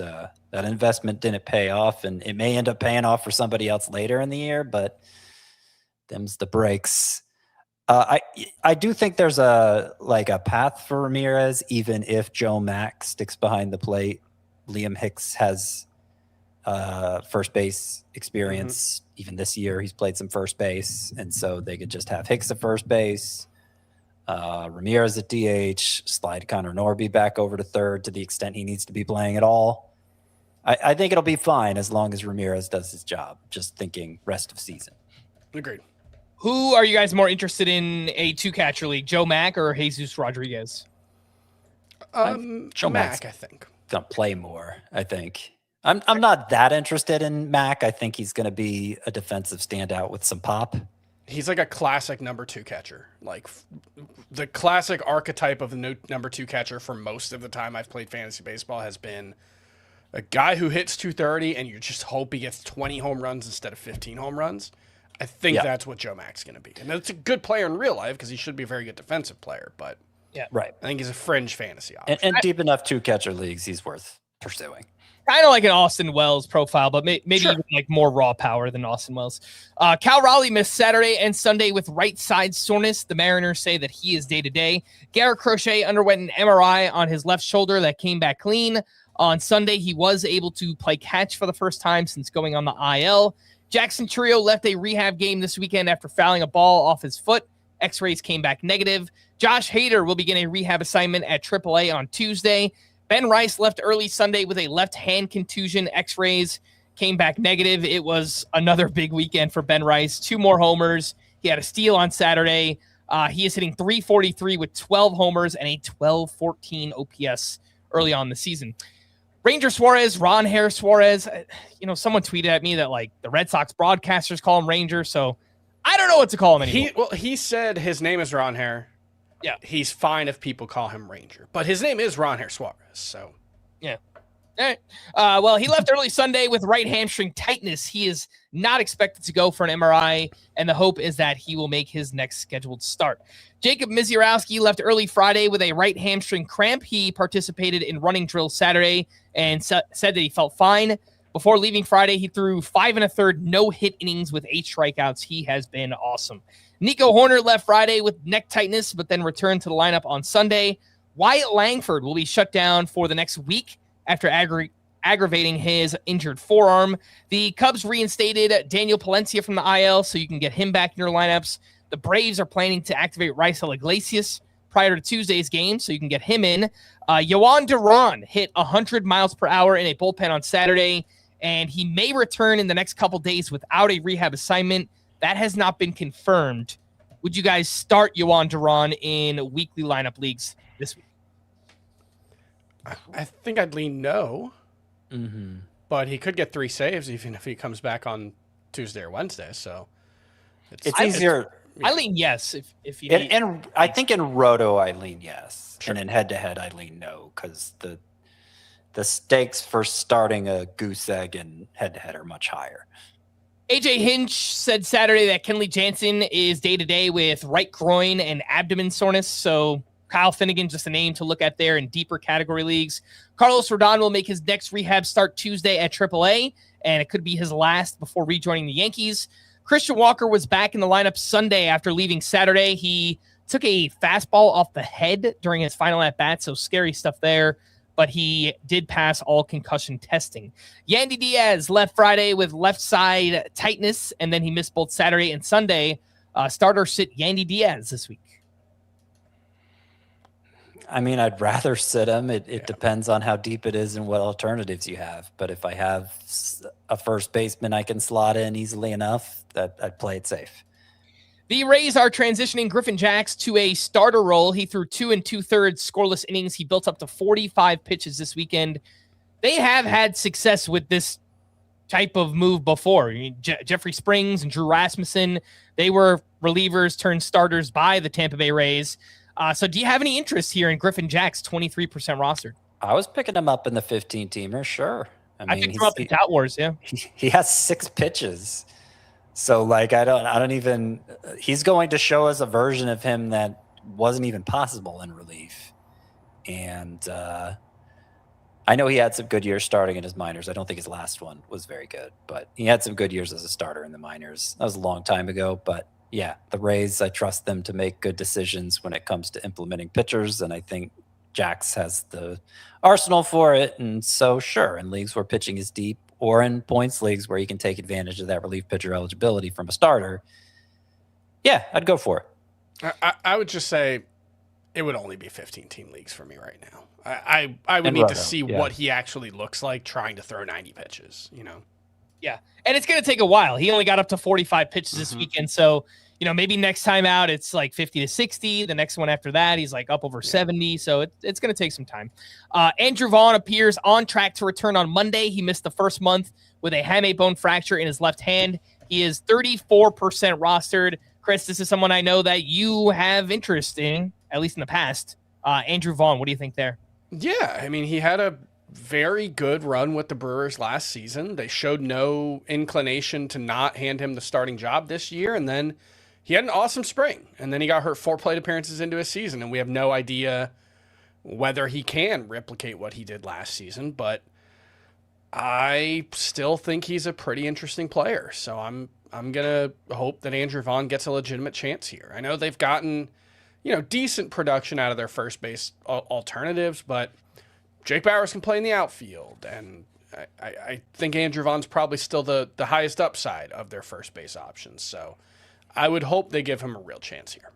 that investment didn't pay off, and it may end up paying off for somebody else later in the year. But them's the breaks. I do think there's a path for Ramirez, even if Joe Mack sticks behind the plate. Liam Hicks has first base experience. Even this year, he's played some first base, and so they could just have Hicks at first base, Ramirez at DH, slide Connor Norby back over to third to the extent he needs to be playing at all. I think it'll be fine as long as Ramirez does his job. Just thinking rest of season. Agreed. Who are you guys more interested in a 2 catcher league, Joe Mack or Jesus Rodriguez? Joe Mack, I think. Gonna play more, I think. I'm not that interested in Mack. I think he's going to be a defensive standout with some pop. He's like a classic number 2 catcher, like the classic archetype of the number 2 catcher for most of the time I've played fantasy baseball has been a guy who hits 230 and you just hope he gets 20 home runs instead of 15 home runs. I think that's what Joe Mack's going to be. And it's a good player in real life because he should be a very good defensive player, but I think he's a fringe fantasy option. And deep enough 2 catcher leagues, he's worth pursuing. Kind of like an Austin Wells profile, but maybe even like more raw power than Austin Wells. Cal Raleigh missed Saturday and Sunday with right side soreness. The Mariners say that he is day-to-day. Garrett Crochet underwent an MRI on his left shoulder that came back clean. On Sunday, he was able to play catch for the first time since going on the IL. Jackson Trio left a rehab game this weekend after fouling a ball off his foot. X-rays came back negative. Josh Hader will begin a rehab assignment at AAA on Tuesday. Ben Rice left early Sunday with a left hand contusion. X-rays came back negative. It was another big weekend for Ben Rice. 2 more homers. He had a steal on Saturday. He is hitting .343 with 12 homers and a .1214 OPS early on in the season. Ranger Suarez, Ron Hare Suarez. Someone tweeted at me that the Red Sox broadcasters call him Ranger, so I don't know what to call him anymore. He said his name is Ron Hare. Yeah, he's fine if people call him Ranger, but his name is Ron Hare Suarez. So, yeah, All right. Well, he left early Sunday with right hamstring tightness. He is not expected to go for an MRI, and the hope is that he will make his next scheduled start. Jacob Misiorowski left early Friday with a right hamstring cramp. He participated in running drills Saturday and said that he felt fine. Before leaving Friday, he threw 5 1/3 no-hit innings with 8 strikeouts. He has been awesome. Nico Horner left Friday with neck tightness, but then returned to the lineup on Sunday. Wyatt Langford will be shut down for the next week after aggravating his injured forearm. The Cubs reinstated Daniel Palencia from the IL, so you can get him back in your lineups. The Braves are planning to activate Raisel Iglesias prior to Tuesday's game, so you can get him in. Yoan Duran hit 100 miles per hour in a bullpen on Saturday, and he may return in the next couple days without a rehab assignment. That has not been confirmed. Would you guys start Yoan Duran in weekly lineup leagues this week? I think I'd lean no. Mm-hmm. But he could get 3 saves even if he comes back on Tuesday or Wednesday. So it's easier. I lean yes if you need. And I think in Roto I lean yes, Sure. and in head-to-head I lean no, because the stakes for starting a goose egg in head-to-head are much higher. AJ Hinch said Saturday that Kenley Jansen is day-to-day with right groin and abdomen soreness, so Kyle Finnegan, just a name to look at there in deeper category leagues. Carlos Rodon will make his next rehab start Tuesday at AAA, and it could be his last before rejoining the Yankees. Christian Walker was back in the lineup Sunday after leaving Saturday. He took a fastball off the head during his final at-bat, so scary stuff there, but he did pass all concussion testing. Yandy Diaz left Friday with left side tightness, and then he missed both Saturday and Sunday. Starter sit Yandy Diaz this week. I mean, I'd rather sit him. It depends on how deep it is and what alternatives you have. But if I have a first baseman I can slot in easily enough, that I'd play it safe. The Rays are transitioning Griffin Jax to a starter role. He threw 2 2/3 scoreless innings. He built up to 45 pitches this weekend. They have had success with this type of move before. Jeffrey Springs and Drew Rasmussen, they were relievers turned starters by the Tampa Bay Rays. So do you have any interest here in Griffin Jax, 23% rostered? I was picking him up in the 15-teamer, sure. I picked him up in Tout Wars, yeah. He has 6 pitches. So, like, I don't even – he's going to show us a version of him that wasn't even possible in relief. And I know he had some good years starting in his minors. I don't think his last one was very good. But he had some good years as a starter in the minors. That was a long time ago, but – yeah, the Rays, I trust them to make good decisions when it comes to implementing pitchers, and I think Jax has the arsenal for it. And so, sure, in leagues where pitching is deep or in points leagues where you can take advantage of that relief pitcher eligibility from a starter, yeah, I'd go for it. I would just say it would only be 15-team leagues for me right now. I would need to see what he actually looks like trying to throw 90 pitches, you know? Yeah, and it's going to take a while. He only got up to 45 pitches this weekend, so maybe next time out it's like 50 to 60. The next one after that, he's like up over 70, so it's going to take some time. Andrew Vaughn appears on track to return on Monday. He missed the first month with a hamate bone fracture in his left hand. He is 34% rostered. Chris, this is someone I know that you have interest in, at least in the past. Andrew Vaughn, what do you think there? Yeah, I mean, he had a very good run with the Brewers last season. They showed no inclination to not hand him the starting job this year, and then he had an awesome spring, and then he got hurt 4 plate appearances into his season, and we have no idea whether he can replicate what he did last season, but I still think he's a pretty interesting player, so I'm going to hope that Andrew Vaughn gets a legitimate chance here. I know they've gotten, decent production out of their first base alternatives, but Jake Bauers can play in the outfield, and I think Andrew Vaughn's probably still the highest upside of their first base options. So I would hope they give him a real chance here.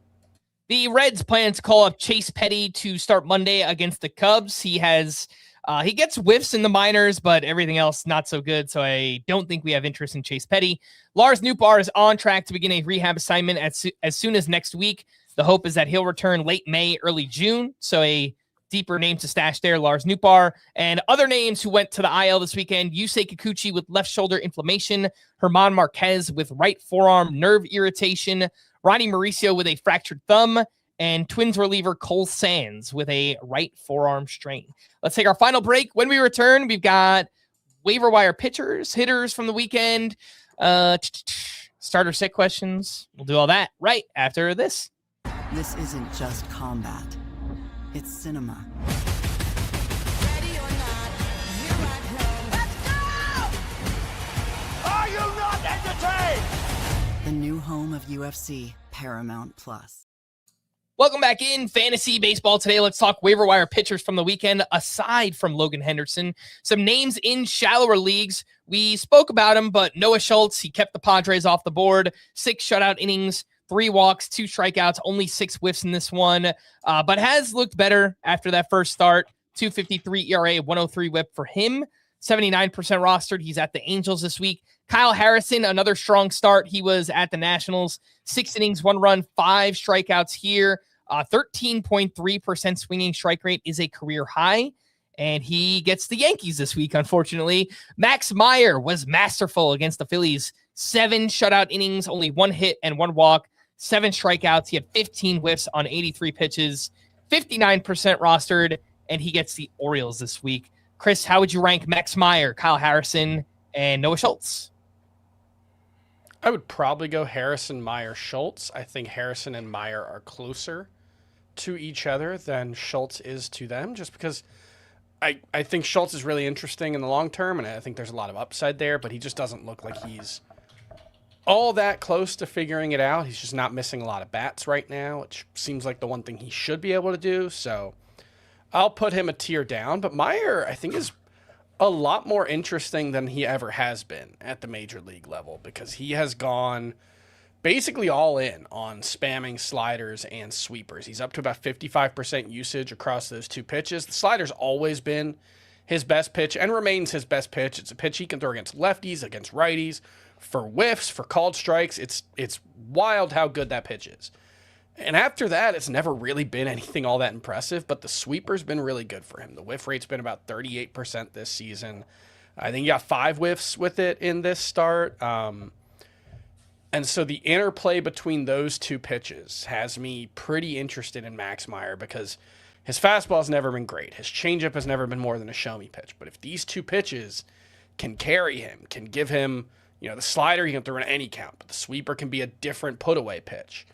The Reds plan to call up Chase Petty to start Monday against the Cubs. He gets whiffs in the minors, but everything else not so good, so I don't think we have interest in Chase Petty. Lars Nootbaar is on track to begin a rehab assignment as soon as next week. The hope is that he'll return late May, early June, so a deeper name to stash there, Lars Nootbaar. And other names who went to the IL this weekend, Yusei Kikuchi with left shoulder inflammation, Herman Marquez with right forearm nerve irritation, Ronnie Mauricio with a fractured thumb, and Twins reliever Cole Sands with a right forearm strain. Let's take our final break. When we return, we've got waiver wire pitchers, hitters from the weekend, starter sit questions. We'll do all that right after this. This isn't just combat. It's cinema. Ready or not, here I come. Let's go! Are you not entertained? The new home of UFC, Paramount Plus. Welcome back in Fantasy Baseball. Today, let's talk waiver wire pitchers from the weekend. Aside from Logan Henderson, some names in shallower leagues. We spoke about him, but Noah Schultz, he kept the Padres off the board. 6 shutout innings, 3 walks, 2 strikeouts, only 6 whiffs in this one, but has looked better after that first start. 2.53 ERA, 103 whip for him. 79% rostered. He's at the Angels this week. Kyle Harrison, another strong start. He was at the Nationals. 6 innings, 1 run, 5 strikeouts here. 13.3% swinging strike rate is a career high. And he gets the Yankees this week, unfortunately. Max Meyer was masterful against the Phillies. 7 shutout innings, only 1 hit and 1 walk. 7 strikeouts. He had 15 whiffs on 83 pitches. 59% rostered. And he gets the Orioles this week. Chris, how would you rank Max Meyer, Kyle Harrison, and Noah Schultz? I would probably go Harrison, Meyer, Schultz. I think Harrison and Meyer are closer to each other than Schultz is to them, just because I think Schultz is really interesting in the long term, and I think there's a lot of upside there, but he just doesn't look like he's all that close to figuring it out. He's just not missing a lot of bats right now, which seems like the one thing he should be able to do. So I'll put him a tier down, but Meyer, I think, is a lot more interesting than he ever has been at the major league level, because he has gone basically all in on spamming sliders and sweepers. He's up to about 55% usage across those 2 pitches. The slider's always been his best pitch and remains his best pitch. It's a pitch he can throw against lefties, against righties, for whiffs, for called strikes. It's wild how good that pitch is. And after that, it's never really been anything all that impressive, but the sweeper's been really good for him. The whiff rate's been about 38% this season. I think he got 5 whiffs with it in this start. And so the interplay between those 2 pitches has me pretty interested in Max Meyer, because his fastball has never been great. His changeup has never been more than a show-me pitch. But if these 2 pitches can carry him, can give him, the slider he can throw in any count, but the sweeper can be a different put-away pitch.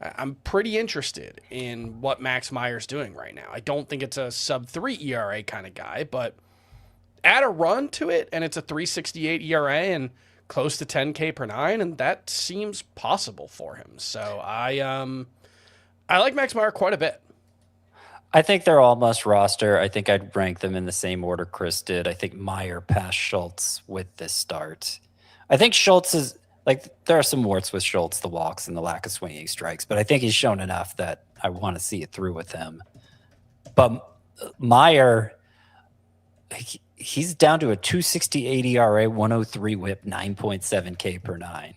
I'm pretty interested in what Max Meyer's doing right now. I don't think it's a sub-3 ERA kind of guy, but add a run to it, and it's a 3.68 ERA and close to 10K per 9, and that seems possible for him. So I like Max Meyer quite a bit. I think they're all must roster. I think I'd rank them in the same order Chris did. I think Meyer passed Schultz with this start. I think Schultz is... there are some warts with Schultz, the walks and the lack of swinging strikes, but I think he's shown enough that I want to see it through with him. But Meyer, he's down to a 2.68 ERA, 103 whip, 9.7K per 9.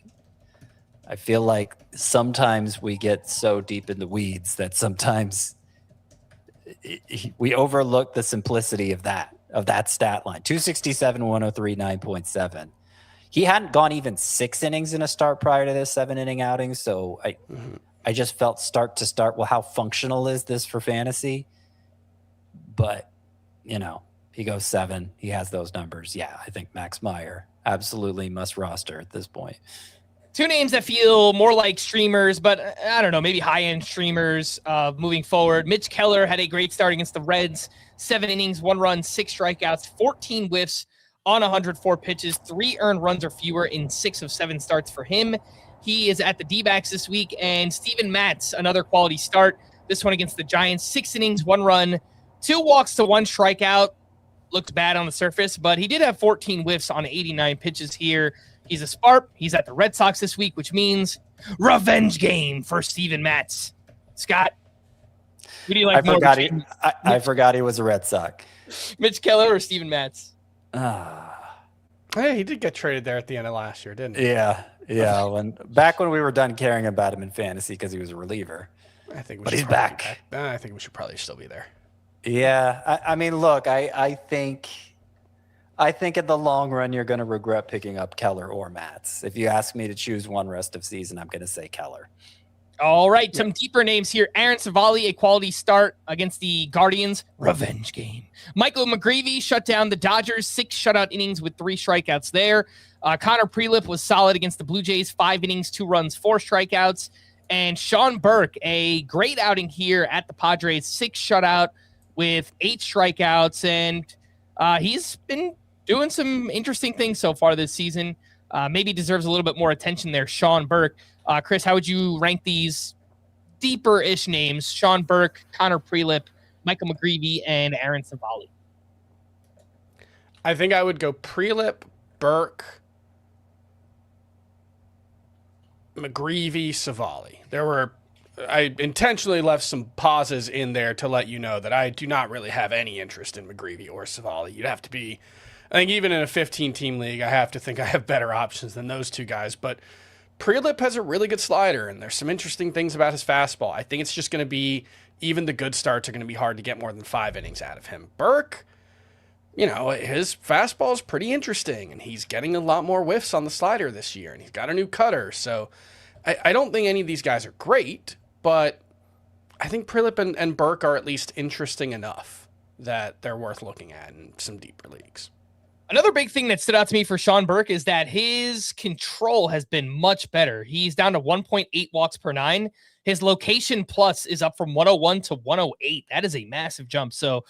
I feel like sometimes we get so deep in the weeds that sometimes we overlook the simplicity of that stat line. 267, 103, 9.7. He hadn't gone even 6 innings in a start prior to this 7-inning outing, so I just felt start to start, well, how functional is this for fantasy? But, he goes 7. He has those numbers. Yeah, I think Max Meyer absolutely must roster at this point. 2 names that feel more like streamers, but I don't know, maybe high-end streamers moving forward. Mitch Keller had a great start against the Reds. 7 innings, 1 run, 6 strikeouts, 14 whiffs on 104 pitches, 3 earned runs or fewer in 6 of 7 starts for him. He is at the D-backs this week. And Steven Matz, another quality start. This one against the Giants, 6 innings, 1 run, 2 walks to 1 strikeout. Looked bad on the surface, but he did have 14 whiffs on 89 pitches here. He's a spark. He's at the Red Sox this week, which means revenge game for Steven Matz. Scott, who do you like more? I forgot he was a Red Sox. Mitch Keller or Steven Matz? Hey, he did get traded there at the end of last year, didn't he? Yeah. Back when we were done caring about him in fantasy because he was a reliever. But he's back. I think we should probably still be there. Yeah. I mean, look, I think in the long run you're going to regret picking up Keller or Matz. If you ask me to choose one rest of season, I'm going to say Keller. All right, some deeper names here. Aaron Savali, a quality start against the Guardians. Revenge game. Michael McGreevy shut down the Dodgers, 6 shutout innings with 3 strikeouts there. Connor Prelip was solid against the Blue Jays, 5 innings, 2 runs, 4 strikeouts. And Sean Burke, a great outing here at the Padres, 6 shutout with 8 strikeouts. And he's been doing some interesting things so far this season. Maybe deserves a little bit more attention there, Sean Burke. Chris, how would you rank these deeper-ish names? Sean Burke, Connor Prelip, Michael McGreevy, and Aaron Savali. I think I would go Prelip, Burke, McGreevy, Savali. I intentionally left some pauses in there to let you know that I do not really have any interest in McGreevy or Savali. You'd have to be, I think even in a 15-team league, I have to think I have better options than those two guys. But Prelip has a really good slider, and there's some interesting things about his fastball. I think it's just going to be, even the good starts are going to be hard to get more than 5 innings out of him. Burke, his fastball is pretty interesting, and he's getting a lot more whiffs on the slider this year, and he's got a new cutter. So I don't think any of these guys are great, but I think Prelip and Burke are at least interesting enough that they're worth looking at in some deeper leagues. Another big thing that stood out to me for Sean Burke is that his control has been much better. He's down to 1.8 walks per 9. His location plus is up from 101 to 108. That is a massive jump. So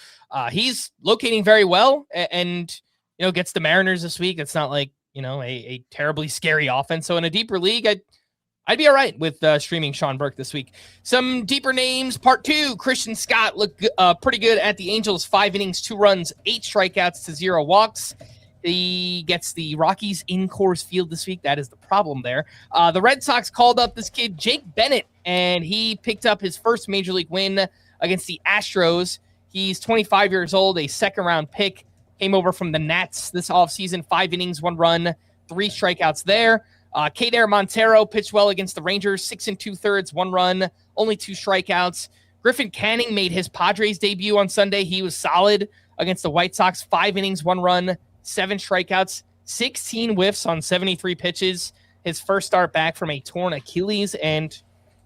he's locating very well and gets the Mariners this week. It's not like, a terribly scary offense. So in a deeper league, I'd be all right with streaming Sean Burke this week. Some deeper names. Part 2, Christian Scott looked pretty good at the Angels. 5 innings, 2 runs, 8 strikeouts to 0 walks. He gets the Rockies in Coors Field this week. That is the problem there. The Red Sox called up this kid, Jake Bennett, and he picked up his first major league win against the Astros. He's 25 years old, a second-round pick. Came over from the Nats this offseason. 5 innings, 1 run, 3 strikeouts there. Kader Montero pitched well against the Rangers, 6 2/3, 1 run, only 2 strikeouts. Griffin Canning made his Padres debut on Sunday. He was solid against the White Sox, 5 innings, 1 run, 7 strikeouts, 16 whiffs on 73 pitches. His first start back from a torn Achilles, and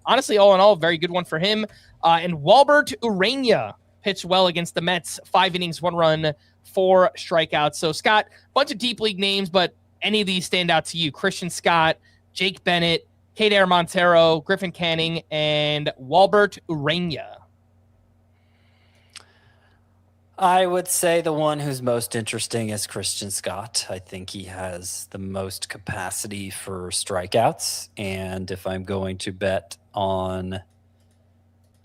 honestly, all in all, very good one for him. And Walbert Urania pitched well against the Mets, 5 innings, 1 run, 4 strikeouts. So, Scott, bunch of deep league names, but any of these stand out to you? Christian Scott, Jake Bennett, Kader Montero, Griffin Canning, and Walbert Urania. I would say the one who's most interesting is Christian Scott. I think he has the most capacity for strikeouts. And if I'm going to bet on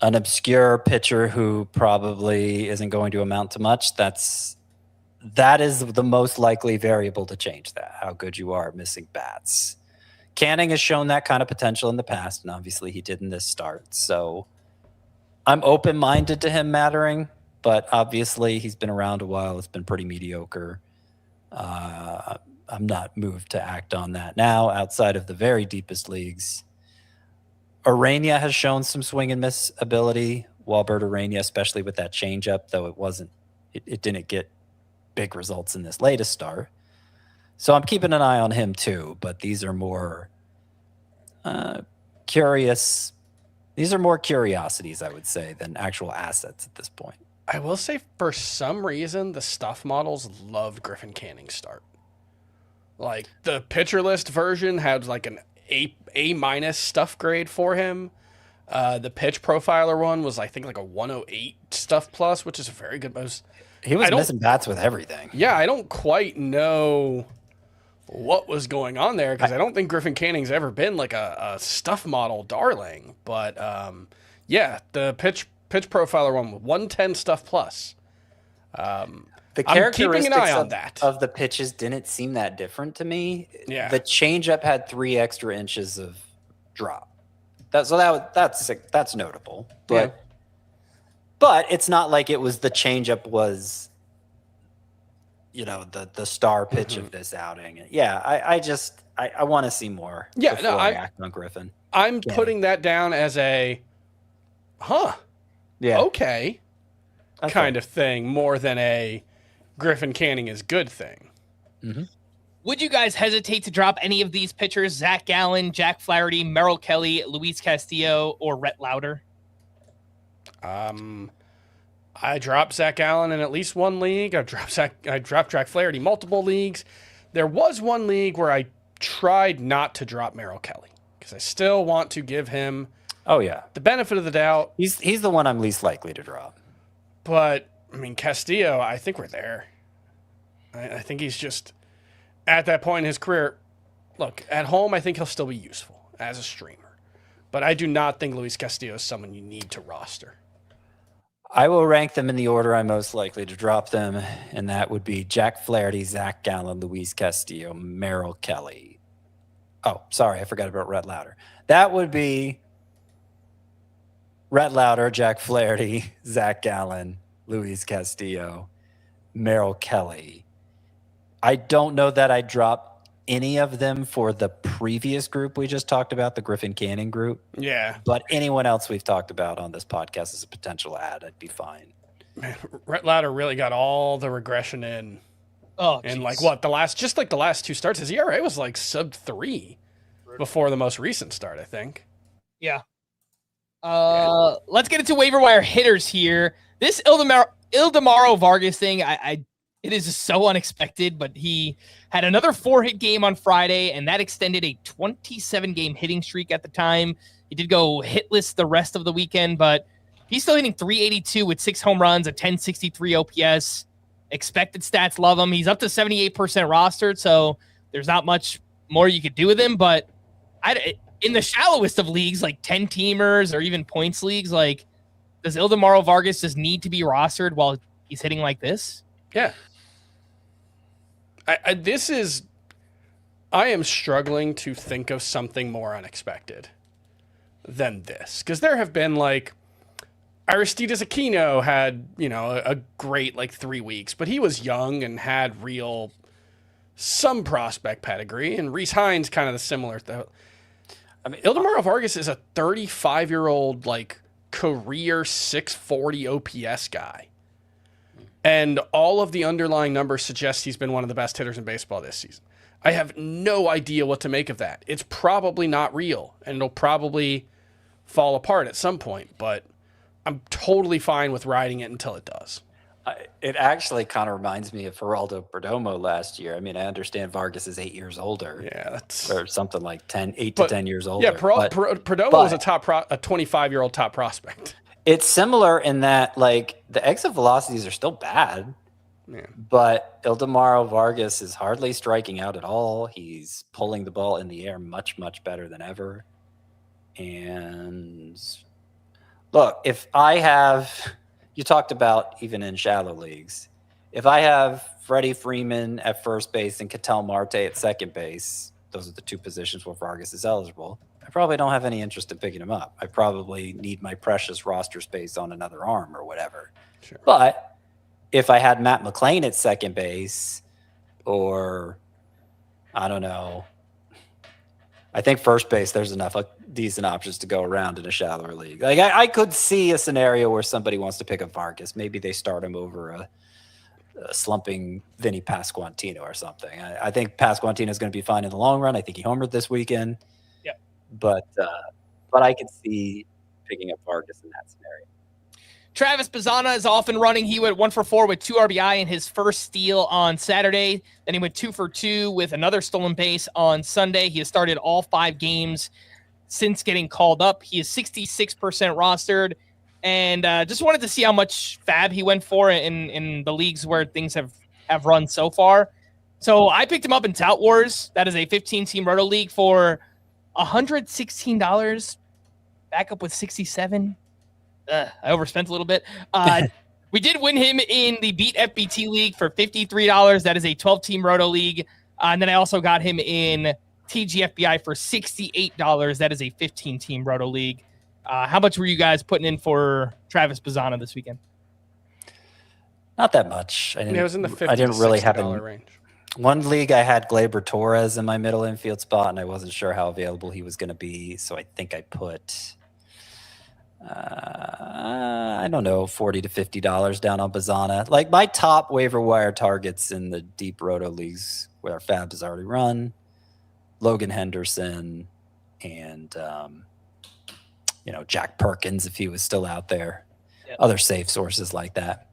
an obscure pitcher who probably isn't going to amount to much, that is the most likely variable to change that, how good you are at missing bats. Canning has shown that kind of potential in the past, and obviously he did in this start. So I'm open-minded to him mattering, but obviously he's been around a while. It's been pretty mediocre. I'm not moved to act on that now outside of the very deepest leagues. Urania has shown some swing and miss ability. Walbert Urania, especially with that changeup, though it didn't get big results in this latest start. So I'm keeping an eye on him too, but these are more curious. These are more curiosities, I would say, than actual assets at this point. I will say, for some reason, the stuff models loved Griffin Canning's start. Like, the pitcher list version had like an A- stuff grade for him. The pitch profiler one was, I think, like a 108 stuff plus, which is a very good. He was missing bats with everything. Yeah, I don't quite know what was going on there because I don't think Griffin Canning's ever been like a stuff model darling. But yeah, the pitch profiler one, 110 stuff plus. The I'm keeping an eye on characteristics that. of the pitches didn't seem that different to me. Yeah. The changeup had 3 extra inches of drop. That's notable. But it's not like it was the changeup was, the star pitch of this outing. Yeah, I want to see more. Yeah, before no, I act on Griffin. I'm putting that down as a, okay, kind of thing more than a Griffin Canning is good thing. Mm-hmm. Would you guys hesitate to drop any of these pitchers? Zach Gallen, Jack Flaherty, Merrill Kelly, Luis Castillo, or Rhett Lauder? I dropped Zach Allen in at least one league. I dropped Jack Flaherty multiple leagues. There was one league where I tried not to drop Merrill Kelly because I still want to give him the benefit of the doubt. He's the one I'm least likely to drop. But I mean, Castillo, I think we're there. I think he's just at that point in his career. Look, at home, I think he'll still be useful as a streamer, but I do not think Luis Castillo is someone you need to roster. I will rank them in the order I'm most likely to drop them, and that would be Jack Flaherty, Zach Gallen, Luis Castillo, Merrill Kelly. Oh, sorry, I forgot about Rhett Lauder. That would be Rhett Lauder, Jack Flaherty, Zach Gallen, Luis Castillo, Merrill Kelly. I don't know that I dropped any of them for the previous group we just talked about, the Griffin Canning group. Yeah. But anyone else we've talked about on this podcast as a potential ad, I'd be fine. Man, Rhett Lauder really got all the regression in. Oh, and geez. like what the last 2 starts, his ERA was like sub 3 before the most recent start, I think. Yeah. Let's get into waiver wire hitters here. This Ildemaro Vargas thing, it is just so unexpected, but he had another 4-hit game on Friday, and that extended a 27-game hitting streak at the time. He did go hitless the rest of the weekend, but he's still hitting .382 with 6 home runs, a .1063 OPS. Expected stats love him. He's up to 78% rostered, so there's not much more you could do with him. But in the shallowest of leagues, like 10-teamers or even points leagues, like, does Ildemaro Vargas just need to be rostered while he's hitting like this? Yeah. I am struggling to think of something more unexpected than this. Because there have been, like, Aristides Aquino had, a great, 3 weeks. But he was young and had some prospect pedigree. And Rhys Hines kind of the similar. I mean, Ildemaro Vargas is a 35-year-old, career 640 OPS guy. And all of the underlying numbers suggest he's been one of the best hitters in baseball this season. I have no idea what to make of that. It's probably not real, and it'll probably fall apart at some point, but I'm totally fine with riding it until it does. It actually kind of reminds me of Geraldo Perdomo last year. I mean, I understand Vargas is 8 years older. Yeah, that's... Or something like 8 to 10 years older. Yeah, Perdomo was a 25-year-old top prospect. It's similar in that, the exit velocities are still bad, but Ildemaro Vargas is hardly striking out at all. He's pulling the ball in the air much, much better than ever. And look, if I have, you talked about even in shallow leagues, if I have Freddie Freeman at first base and Ketel Marte at second base, those are the 2 positions where Vargas is eligible. I probably don't have any interest in picking him up. I probably need my precious roster space on another arm or whatever. Sure. But if I had Matt McClain at second base, or I don't know, I think first base, there's enough decent options to go around in a shallower league. I could see a scenario where somebody wants to pick up Vargas. Maybe they start him over a slumping Vinny Pasquantino or something. I think Pasquantino is going to be fine in the long run. I think he homered this weekend. But I could see picking up Vargas in that scenario. Travis Bazzana is off and running. He went 1 for 4 with 2 RBI in his first steal on Saturday. Then he went 2 for 2 with another stolen base on Sunday. He has started all 5 games since getting called up. He is 66% rostered. And just wanted to see how much fab he went for in the leagues where things have run so far. So I picked him up in Tout Wars. That is a 15-team roto league for $116, back up with 67. I overspent a little bit. We did win him in the Beat FBT League for $53. That is a 12-team roto league. And then I also got him in TGFBI for $68. That is a 15-team roto league. How much were you guys putting in for Travis Bazzana this weekend? Not that much. It was in the $50 I didn't really have range. One league I had Gleyber Torres in my middle infield spot, and I wasn't sure how available he was going to be. So I think I put, I don't know, $40 to $50 down on Bazzana. My top waiver wire targets in the deep roto leagues where our Fab has already run, Logan Henderson, and Jack Perkins if he was still out there. Yep. Other safe sources like that.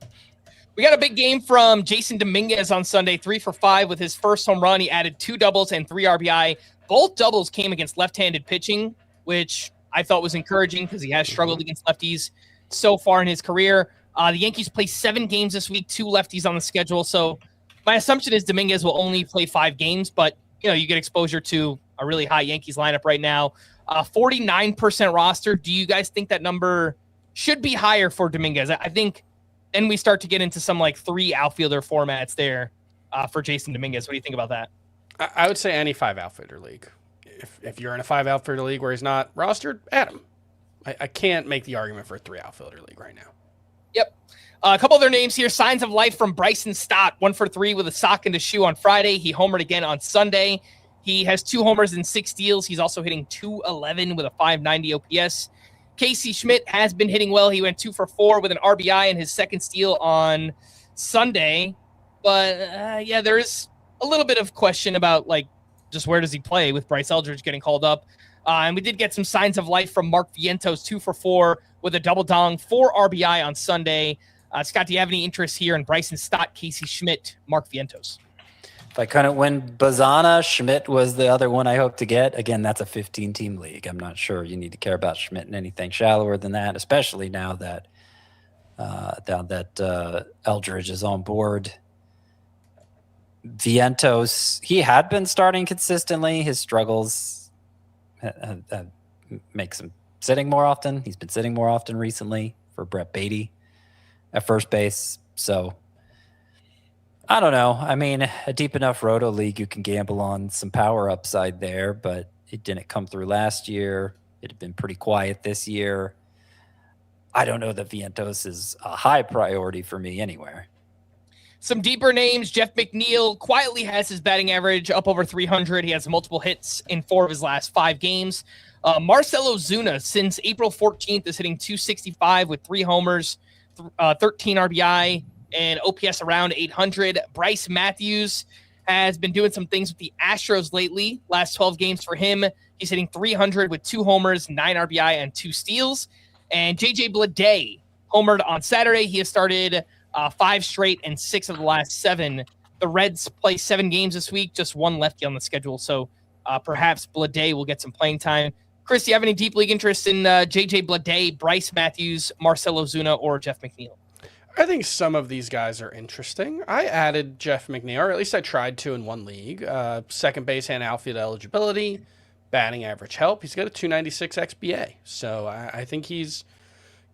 We got a big game from Jason Dominguez on Sunday, 3 for 5 with his first home run. He added 2 doubles and 3 RBI. Both doubles came against left-handed pitching, which I thought was encouraging because he has struggled against lefties so far in his career. The Yankees play 7 games this week, 2 lefties on the schedule. So my assumption is Dominguez will only play 5 games, but you get exposure to a really high Yankees lineup right now. 49% roster. Do you guys think that number should be higher for Dominguez? I think then we start to get into some like 3 outfielder formats there for Jason Dominguez. What do you think about that? I would say any 5 outfielder league. If you're in a 5 outfielder league where he's not rostered, add him. I can't make the argument for a 3 outfielder league right now. Yep. A couple other names here. Signs of life from Bryson Stott, 1 for 3 with a sock and a shoe on Friday. He homered again on Sunday. He has 2 homers and 6 steals. He's also hitting .211 with a .590 OPS. Casey Schmidt has been hitting well. He went 2 for 4 with an RBI and his second steal on Sunday. But there is a little bit of question about just where does he play with Bryce Eldridge getting called up. And we did get some signs of life from Mark Vientos, 2 for 4 with a double dong, 4 RBI on Sunday. Scott, do you have any interest here in Bryson Stott, Casey Schmidt, Mark Vientos? If I couldn't win Bazana, Schmidt was the other one I hope to get. Again, that's a 15-team league. I'm not sure you need to care about Schmidt in anything shallower than that, especially now that Eldridge is on board. Vientos, he had been starting consistently. His struggles makes him sitting more often. He's been sitting more often recently for Brett Beatty at first base. So I don't know. I mean, a deep enough roto league, you can gamble on some power upside there, but it didn't come through last year. It had been pretty quiet this year. I don't know that Vientos is a high priority for me anywhere. Some deeper names. Jeff McNeil quietly has his batting average up over 300. He has multiple hits in 4 of his last 5 games. Marcell Ozuna, since April 14th, is hitting .265 with 3 homers, 13 RBI, and OPS around 800. Bryce Matthews has been doing some things with the Astros lately. Last 12 games for him, he's hitting .300 with 2 homers, 9 RBI, and 2 steals. And JJ Bleday homered on Saturday. He has started 5 straight and 6 of the last 7. The Reds play 7 games this week, just 1 lefty on the schedule. So perhaps Bleday will get some playing time. Chris, do you have any deep league interest in JJ Bleday, Bryce Matthews, Marcell Ozuna, or Jeff McNeil? I think some of these guys are interesting. I added Jeff McNeil, or at least I tried to in one league. Second base and outfield eligibility, batting average help. He's got a .296 XBA. So I think he's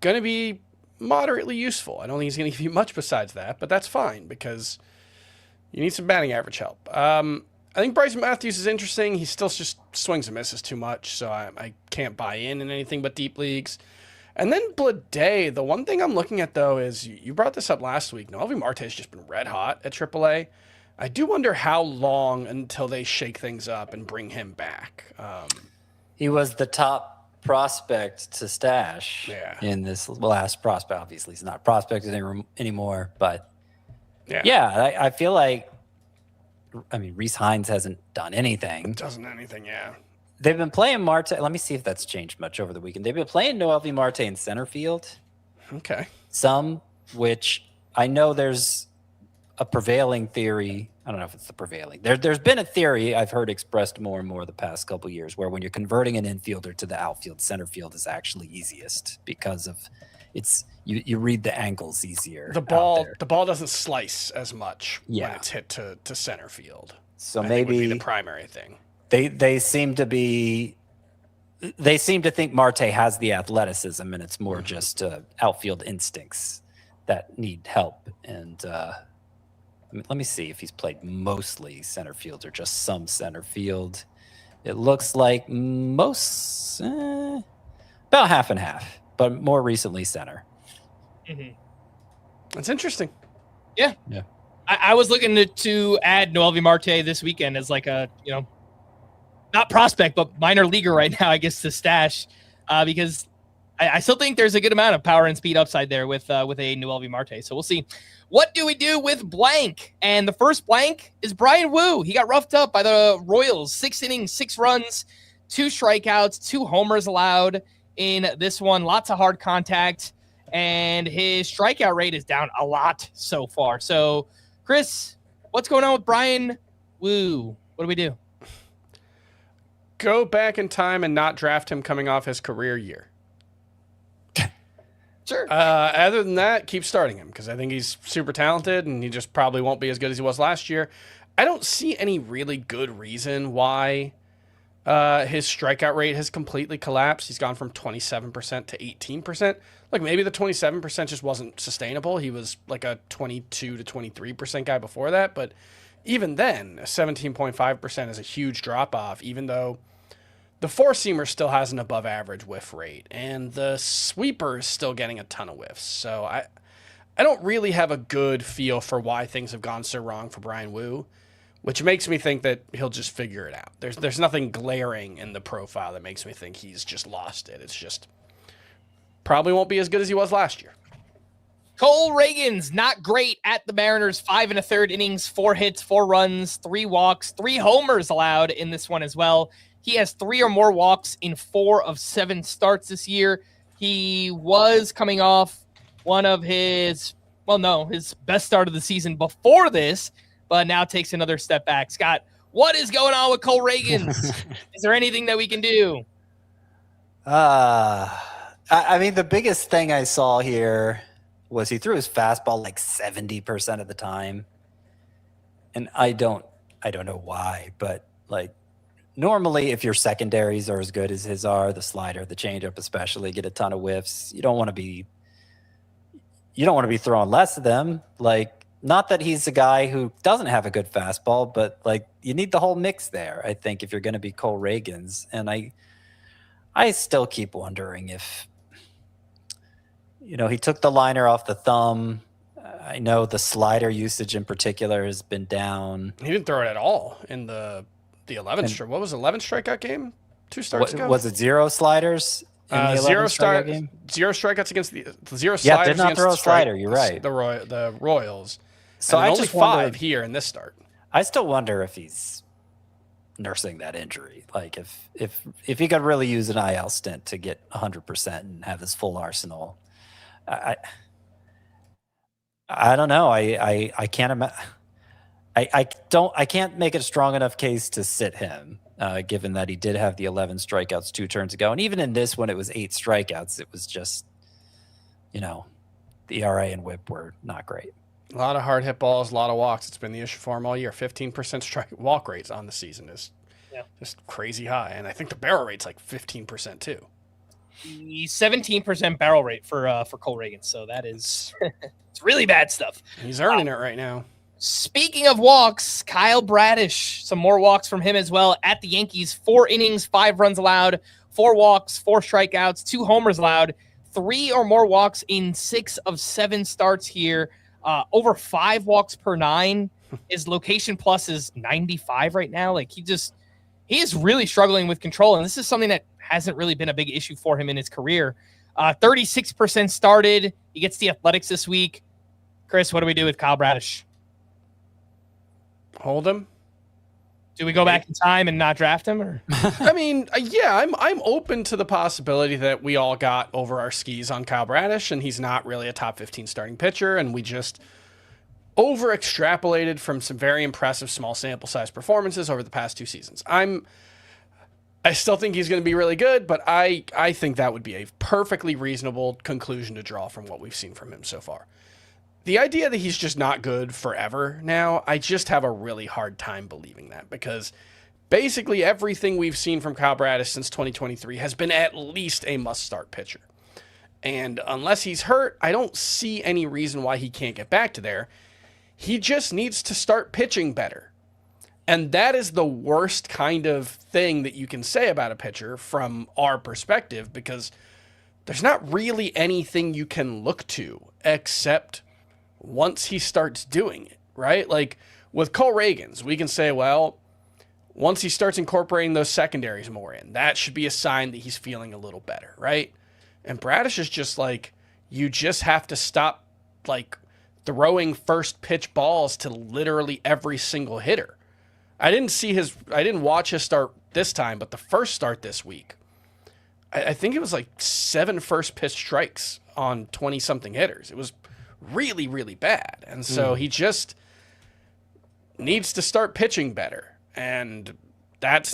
going to be moderately useful. I don't think he's going to give you much besides that, but that's fine because you need some batting average help. I think Bryce Matthews is interesting. He still just swings and misses too much, so I can't buy in anything but deep leagues. And then Bleday, the one thing I'm looking at, though, is you brought this up last week. Noelvi Marte has just been red hot at AAA. I do wonder how long until they shake things up and bring him back. He was the top prospect to stash in this last prospect. Obviously, he's not prospected anymore, but I feel like, Reese Hines hasn't done anything. They've been playing Marte. Let me see if that's changed much over the weekend. They've been playing Noelvi Marte in center field. Okay. Some, which I know there's a prevailing theory. I don't know if it's the prevailing. There's been a theory I've heard expressed more and more the past couple of years where when you're converting an infielder to the outfield, center field is actually easiest because of you read the angles easier. The ball doesn't slice as much when it's hit to center field. So I maybe think would be the primary thing. They seem to think Marte has the athleticism, and it's more just outfield instincts that need help. And let me see if he's played mostly center field or just some center field. It looks like about half and half, but more recently center. Mm-hmm. That's interesting. Yeah. I was looking to add Noelvi Marte this weekend as like a not prospect, but minor leaguer right now, I guess, to stash because I still think there's a good amount of power and speed upside there with a Noelvi Marte. So we'll see. What do we do with blank? And the first blank is Brian Wu. He got roughed up by the Royals. 6 innings, 6 runs, 2 strikeouts, 2 homers allowed in this one. Lots of hard contact. And his strikeout rate is down a lot so far. So, Chris, what's going on with Brian Wu? What do we do? Go back in time and not draft him coming off his career year. Sure. Other than that, keep starting him because I think he's super talented and he just probably won't be as good as he was last year. I don't see any really good reason why his strikeout rate has completely collapsed. He's gone from 27% to 18%. Like maybe the 27% just wasn't sustainable. He was like a 22 to 23% guy before that. But even then, 17.5% is a huge drop off, even though the four-seamer still has an above-average whiff rate, and the sweeper is still getting a ton of whiffs. So I don't really have a good feel for why things have gone so wrong for Brian Wu, which makes me think that he'll just figure it out. There's nothing glaring in the profile that makes me think he's just lost it. It's just probably won't be as good as he was last year. Cole Reagan's not great at the Mariners. 5 1/3 innings, 4 hits, 4 runs, 3 walks, 3 homers allowed in this one as well. He has 3 or more walks in 4 of 7 starts this year. He was coming off one of his best start of the season before this, but now takes another step back. Scott, what is going on with Cole Reagan's? Is there anything that we can do? I mean, the biggest thing I saw here was he threw his fastball like 70% of the time. And I don't know why, but like normally if your secondaries are as good as his are, the slider, the changeup especially, get a ton of whiffs. You don't want to be throwing less of them. Like, not that he's a guy who doesn't have a good fastball, but like you need the whole mix there, I think, if you're going to be Cole Reagan's. And I still keep wondering if, he took the liner off the thumb. I know the slider usage in particular has been down. He didn't throw it at all in the 11th. What was 11 strikeout game? 2 starts ago? Was it 0 sliders? In the 0 strikeout game? 0 strikeouts against the 0 sliders. Yeah, did not against throw a slider. You're right. The Royals. So and I only just 5 here in this start. I still wonder if he's nursing that injury. Like if he could really use an IL stint to get 100% and have his full arsenal. I don't know. I can't imagine. I can't make a strong enough case to sit him, given that he did have the 11 strikeouts 2 turns ago. And even in this, when it was 8 strikeouts, it was just, the ERA and whip were not great. A lot of hard hit balls, a lot of walks. It's been the issue for him all year. 15% walk rates on the season is just crazy high. And I think the barrel rate's like 15% too. 17% barrel rate for Cole Reagan. So that is it's really bad stuff. He's earning it right now. Speaking of walks, Kyle Bradish, some more walks from him as well at the Yankees. 4 innings, 5 runs allowed, 4 walks, 4 strikeouts, 2 homers allowed, 3 or more walks in 6 of 7 starts here. Over 5 walks per 9. His location plus is 95 right now. Like he is really struggling with control. And this is something that hasn't really been a big issue for him in his career. 36% started. He gets the Athletics this week. Chris, what do we do with Kyle Bradish? Hold him. Do we go back in time and not draft him? Or I mean, yeah, I'm open to the possibility that we all got over our skis on Kyle Bradish, and he's not really a top 15 starting pitcher, and we just over extrapolated from some very impressive small sample size performances over the past 2 seasons. I still think he's going to be really good, but I think that would be a perfectly reasonable conclusion to draw from what we've seen from him so far. The idea that he's just not good forever now, I just have a really hard time believing that, because basically everything we've seen from Kyle Bradish since 2023 has been at least a must-start pitcher. And unless he's hurt, I don't see any reason why he can't get back to there. He just needs to start pitching better. And that is the worst kind of thing that you can say about a pitcher from our perspective, because there's not really anything you can look to except once he starts doing it, right? Like with Cole Reagan's, we can say, well, once he starts incorporating those secondaries more in, that should be a sign that he's feeling a little better, right? And Bradish is just like, you just have to stop like throwing first pitch balls to literally every single hitter. I didn't watch his start this time, but the first start this week, I think it was like 7 first pitch strikes on 20 something hitters. It was really, really bad. And so he just needs to start pitching better. And that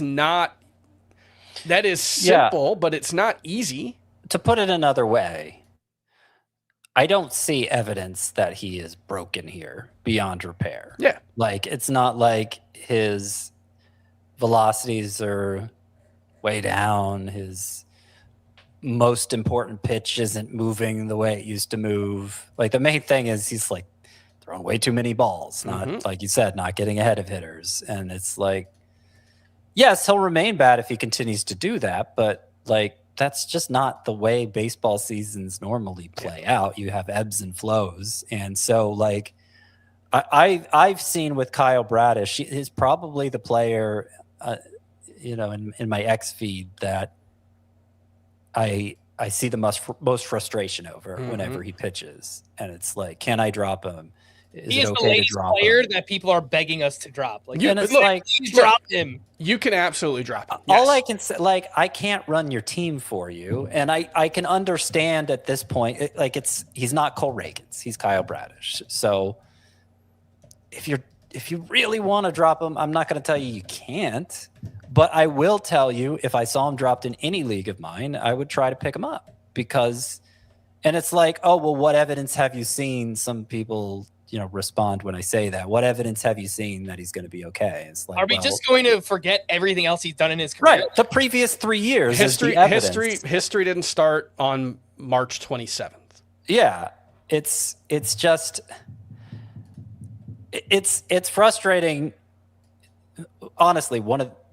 is simple, but it's not easy. To put it another way, I don't see evidence that he is broken here beyond repair. Yeah. Like, it's not like his velocities are way down. His most important pitch isn't moving the way it used to move. Like, the main thing is he's like throwing way too many balls, not like you said, not getting ahead of hitters. And it's like, yes, he'll remain bad if he continues to do that, but like, that's just not the way baseball seasons normally play out. You have ebbs and flows. And so like I've seen with Kyle Bradish, he's probably the player, in my X feed that I see the most frustration over whenever he pitches. And it's like, can I drop him? He is the latest player that people are begging us to drop. Like, please drop him. You can absolutely drop him. All I can say, like, I can't run your team for you, and I can understand at this point, he's not Cole Reagans, he's Kyle Bradish. So if you really want to drop him, I'm not going to tell you can't, but I will tell you if I saw him dropped in any league of mine, I would try to pick him up because, and it's like, oh well, what evidence have you seen? Some people respond when I say that. What evidence have you seen that he's going to be okay? It's like, are we just going to forget everything else he's done in his career? Right. The previous 3 years. History didn't start on March 27th. Yeah. It's just, it's frustrating. Honestly,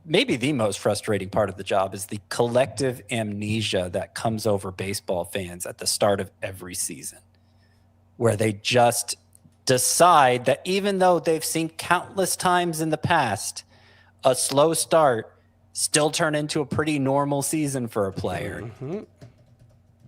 maybe the most frustrating part of the job is the collective amnesia that comes over baseball fans at the start of every season, where they just decide that even though they've seen countless times in the past a slow start still turn into a pretty normal season for a player,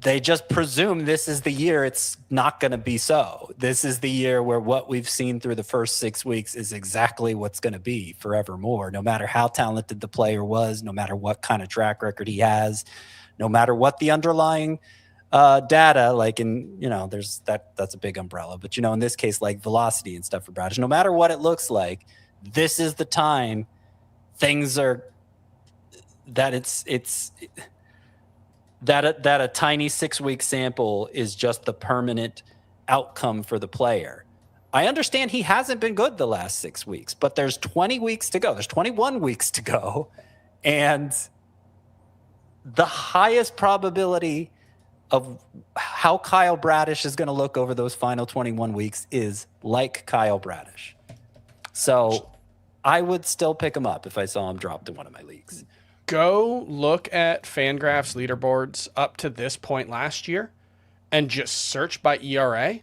they just presume this is the year it's not going to be so. This is the year where what we've seen through the first 6 weeks is exactly what's going to be forevermore, no matter how talented the player was, no matter what kind of track record he has, no matter what the underlying data, like there's that's a big umbrella, but in this case, like velocity and stuff for Bradish, no matter what it looks like, this is the time things are that that a tiny 6 week sample is just the permanent outcome for the player. I understand he hasn't been good the last 6 weeks, but there's 20 weeks to go. There's 21 weeks to go. And the highest probability of how Kyle Bradish is going to look over those final 21 weeks is like Kyle Bradish. So I would still pick him up if I saw him dropped in one of my leagues. Go look at Fangraphs leaderboards up to this point last year and just search by ERA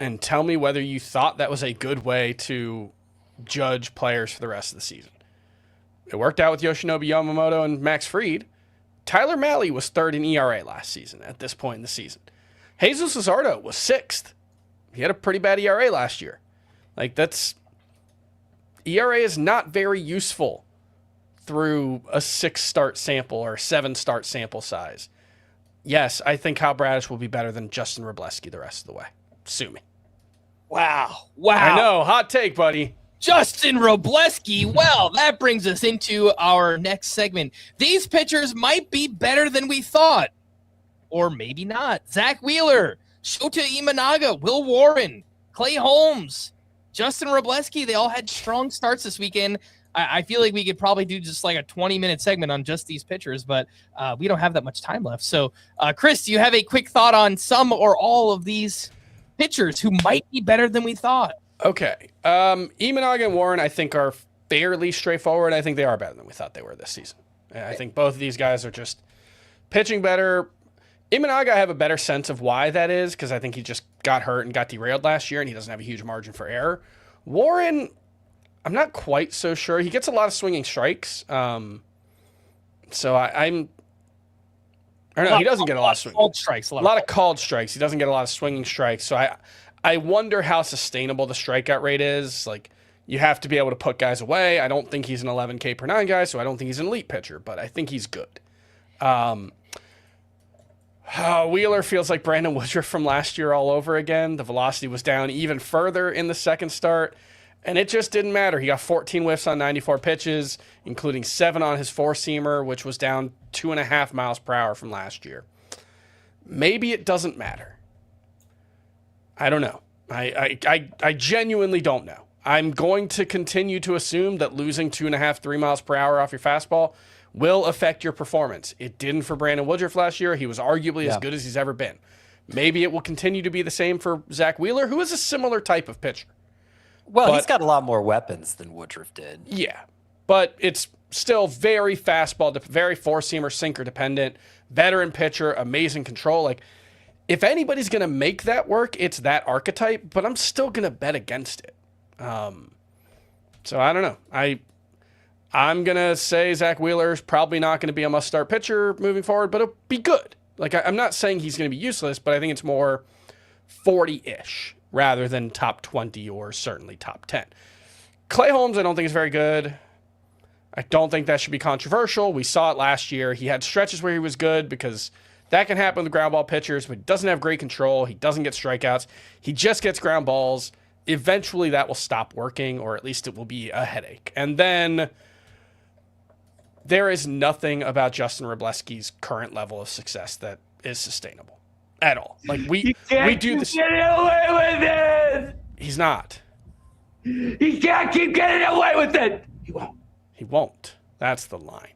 and tell me whether you thought that was a good way to judge players for the rest of the season. It worked out with Yoshinobu Yamamoto and Max Fried. Tyler Mahle was 3rd in ERA last season at this point in the season. Jesus Luzardo was 6th. He had a pretty bad ERA last year. ERA is not very useful through a 6-start sample or 7-start sample size. Yes, I think Kyle Bradish will be better than Justin Robleski the rest of the way. Sue me. Wow. I know, hot take, buddy. Justin Robleski. Well, that brings us into our next segment. These pitchers might be better than we thought. Or maybe not. Zach Wheeler, Shota Imanaga, Will Warren, Clay Holmes, Justin Robleski. They all had strong starts this weekend. I feel like we could probably do just like a 20-minute segment on just these pitchers, but we don't have that much time left. So, Chris, do you have a quick thought on some or all of these pitchers who might be better than we thought? Okay. Imanaga and Warren, I think, are fairly straightforward. I think they are better than we thought they were this season. I think both of these guys are just pitching better. Imanaga, I have a better sense of why that is because I think he just got hurt and got derailed last year, and he doesn't have a huge margin for error. Warren, I'm not quite so sure. He gets a lot of swinging strikes. So I'm Or no, he doesn't get a lot of swinging. Called strikes. A lot of called strikes. He doesn't get a lot of swinging strikes. So I wonder how sustainable the strikeout rate is. Like, you have to be able to put guys away. I don't think he's an 11K per 9 guy, so I don't think he's an elite pitcher, but I think he's good. Wheeler feels like Brandon Woodruff from last year all over again. The velocity was down even further in the second start, and it just didn't matter. He got 14 whiffs on 94 pitches, including 7 on his four-seamer, which was down 2.5 miles per hour from last year. Maybe it doesn't matter. I don't know. I genuinely don't know. I'm going to continue to assume that losing 2.5, 3 miles per hour off your fastball will affect your performance. It didn't for Brandon Woodruff last year. He was arguably as good as he's ever been. Maybe it will continue to be the same for Zach Wheeler, who is a similar type of pitcher. Well, he's got a lot more weapons than Woodruff did. Yeah, but it's still very fastball, very four-seamer, sinker dependent, veteran pitcher, amazing control. Like, if anybody's going to make that work, it's that archetype, but I'm still going to bet against it. So I don't know. I'm going to say Zach Wheeler's probably not going to be a must-start pitcher moving forward, but it'll be good. Like, I'm not saying he's going to be useless, but I think it's more 40-ish rather than top 20 or certainly top 10. Clay Holmes, I don't think is very good. I don't think that should be controversial. We saw it last year. He had stretches where he was good because that can happen with ground ball pitchers, but he doesn't have great control. He doesn't get strikeouts. He just gets ground balls. Eventually that will stop working, or at least it will be a headache. And then there is nothing about Justin Wroblewski's current level of success that is sustainable at all. Like, we do this. Getting away with it. He's not. He can't keep getting away with it. He won't. That's the line.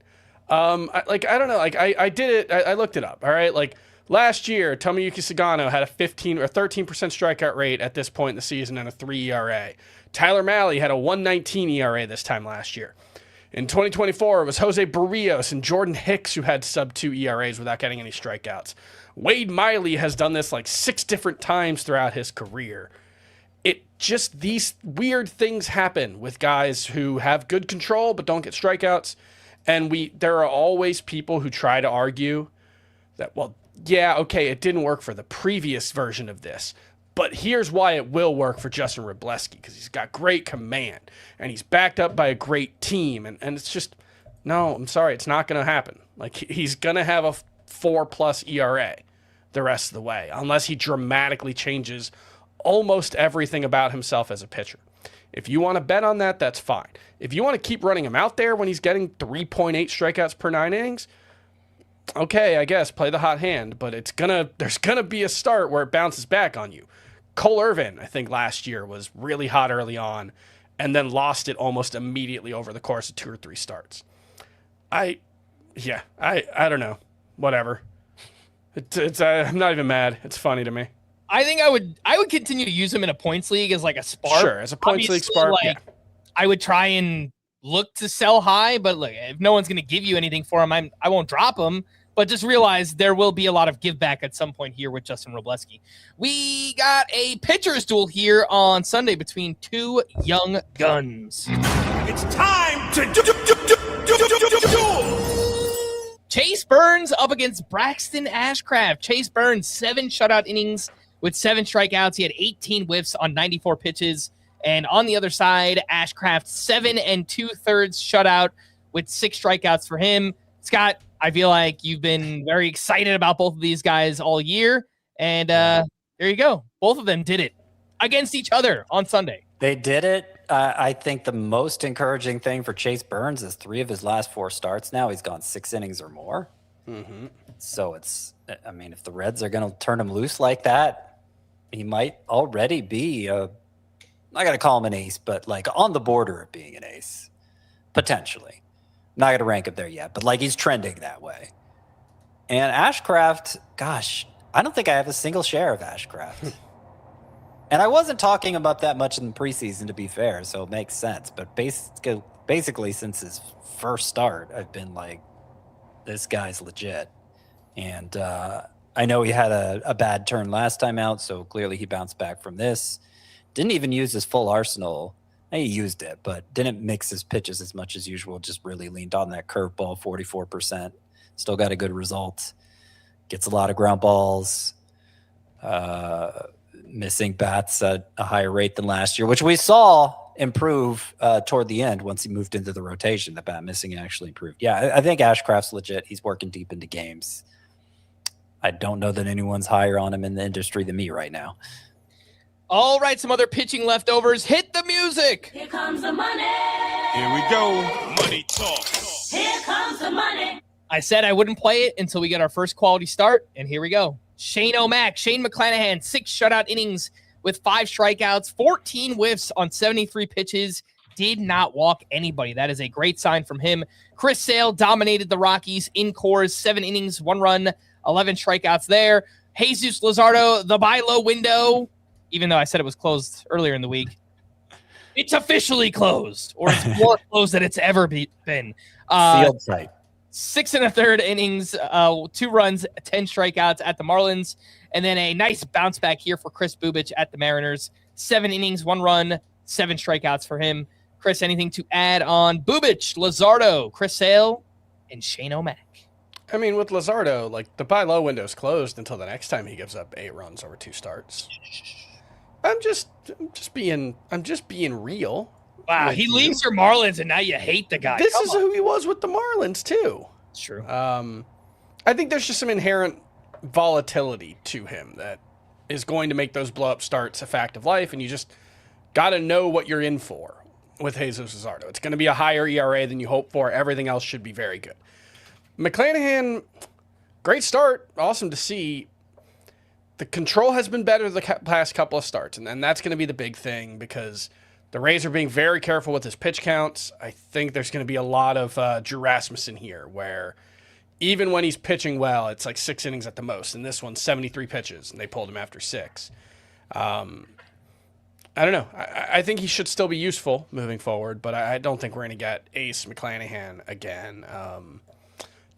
I don't know. Like, I did it. I looked it up. All right. Like, last year, Tomoyuki Sagano had a 15 or 13% strikeout rate at this point in the season and a 3 ERA. Tyler Mahle had a 1.19 ERA this time last year. In 2024, it was Jose Barrios and Jordan Hicks who had sub-2 ERAs without getting any strikeouts. Wade Miley has done this like 6 different times throughout his career. These weird things happen with guys who have good control but don't get strikeouts. And there are always people who try to argue that, well, yeah, okay, it didn't work for the previous version of this, but here's why it will work for Justin Wroblewski, because he's got great command and he's backed up by a great team. And it's just, no, I'm sorry, it's not going to happen. Like, he's going to have a 4+ ERA the rest of the way, unless he dramatically changes almost everything about himself as a pitcher. If you want to bet on that, that's fine. If you want to keep running him out there when he's getting 3.8 strikeouts per 9 innings, okay, I guess play the hot hand, but there's gonna be a start where it bounces back on you. Cole Irvin, I think last year was really hot early on, and then lost it almost immediately over the course of 2 or 3 starts. I don't know, whatever. I'm not even mad. It's funny to me. I think I would continue to use him in a points league as like a spark. Sure, as a points league spark. Like, yeah. I would try and look to sell high, but look, if no one's going to give you anything for him, I won't drop him. But just realize there will be a lot of give back at some point here with Justin Wroblewski. We got a pitcher's duel here on Sunday between 2 young guns. It's time to duel. Chase Burns up against Braxton Ashcraft. Chase Burns, 7 shutout innings with 7 strikeouts. He had 18 whiffs on 94 pitches. And on the other side, Ashcraft, 7 2/3 shutout with 6 strikeouts for him. Scott, I feel like you've been very excited about both of these guys all year. And there you go. Both of them did it against each other on Sunday. They did it. I think the most encouraging thing for Chase Burns is 3 of his last 4 starts now, he's gone 6 innings or more. Mm-hmm. So if the Reds are going to turn him loose like that, he might already be I'm not going to call him an ace, but like on the border of being an ace, potentially. Not going to rank him there yet, but like he's trending that way. And Ashcraft, gosh, I don't think I have a single share of Ashcraft. And I wasn't talking about that much in the preseason, to be fair, so it makes sense. But basically since his first start, I've been like, this guy's legit. And I know he had a bad turn last time out, so clearly he bounced back from this. Didn't even use his full arsenal. He used it, but didn't mix his pitches as much as usual. Just really leaned on that curveball, 44%. Still got a good result. gets a lot of ground balls, missing bats at a higher rate than last year, which we saw improve toward the end once he moved into the rotation. The bat missing actually improved. Yeah, I think Ashcraft's legit. He's working deep into games. I don't know that anyone's higher on him in the industry than me right now. All right, some other pitching leftovers. Hit the music. Here comes the money. Here we go. Money talk. Here comes the money. I said I wouldn't play it until we get our first quality start, and here we go. Shane McClanahan, 6 shutout innings with 5 strikeouts, 14 whiffs on 73 pitches, did not walk anybody. That is a great sign from him. Chris Sale dominated the Rockies in cores, 7 innings, 1 run, 11 strikeouts there. Jesus Luzardo, the buy low window, even though I said it was closed earlier in the week, it's officially closed, or it's more closed than it's ever been. Sealed site. 6 1/3 innings, 2 runs, 10 strikeouts at the Marlins, and then a nice bounce back here for Chris Bubich at the Mariners. 7 innings, 1 run, 7 strikeouts for him. Chris, anything to add on Bubich, Luzardo, Chris Sale, and Shane O'Mac? I mean, with Luzardo, like the buy low window's closed until the next time he gives up 8 runs over 2 starts. I'm just being real. Wow, he leaves your Marlins, and now you hate the guy. This is who he was with the Marlins too. It's true. I think there's just some inherent volatility to him that is going to make those blow up starts a fact of life, and you just got to know what you're in for with Jesus Luzardo. It's going to be a higher ERA than you hope for. Everything else should be very good. McClanahan, great start. Awesome to see. The control has been better the past couple of starts, and that's going to be the big thing because the Rays are being very careful with his pitch counts. I think there's going to be a lot of Drew Rasmussen here where even when he's pitching well, it's like 6 innings at the most. And this one's 73 pitches, and they pulled him after 6. I don't know. I think he should still be useful moving forward, but I don't think we're going to get Ace McClanahan again. Don't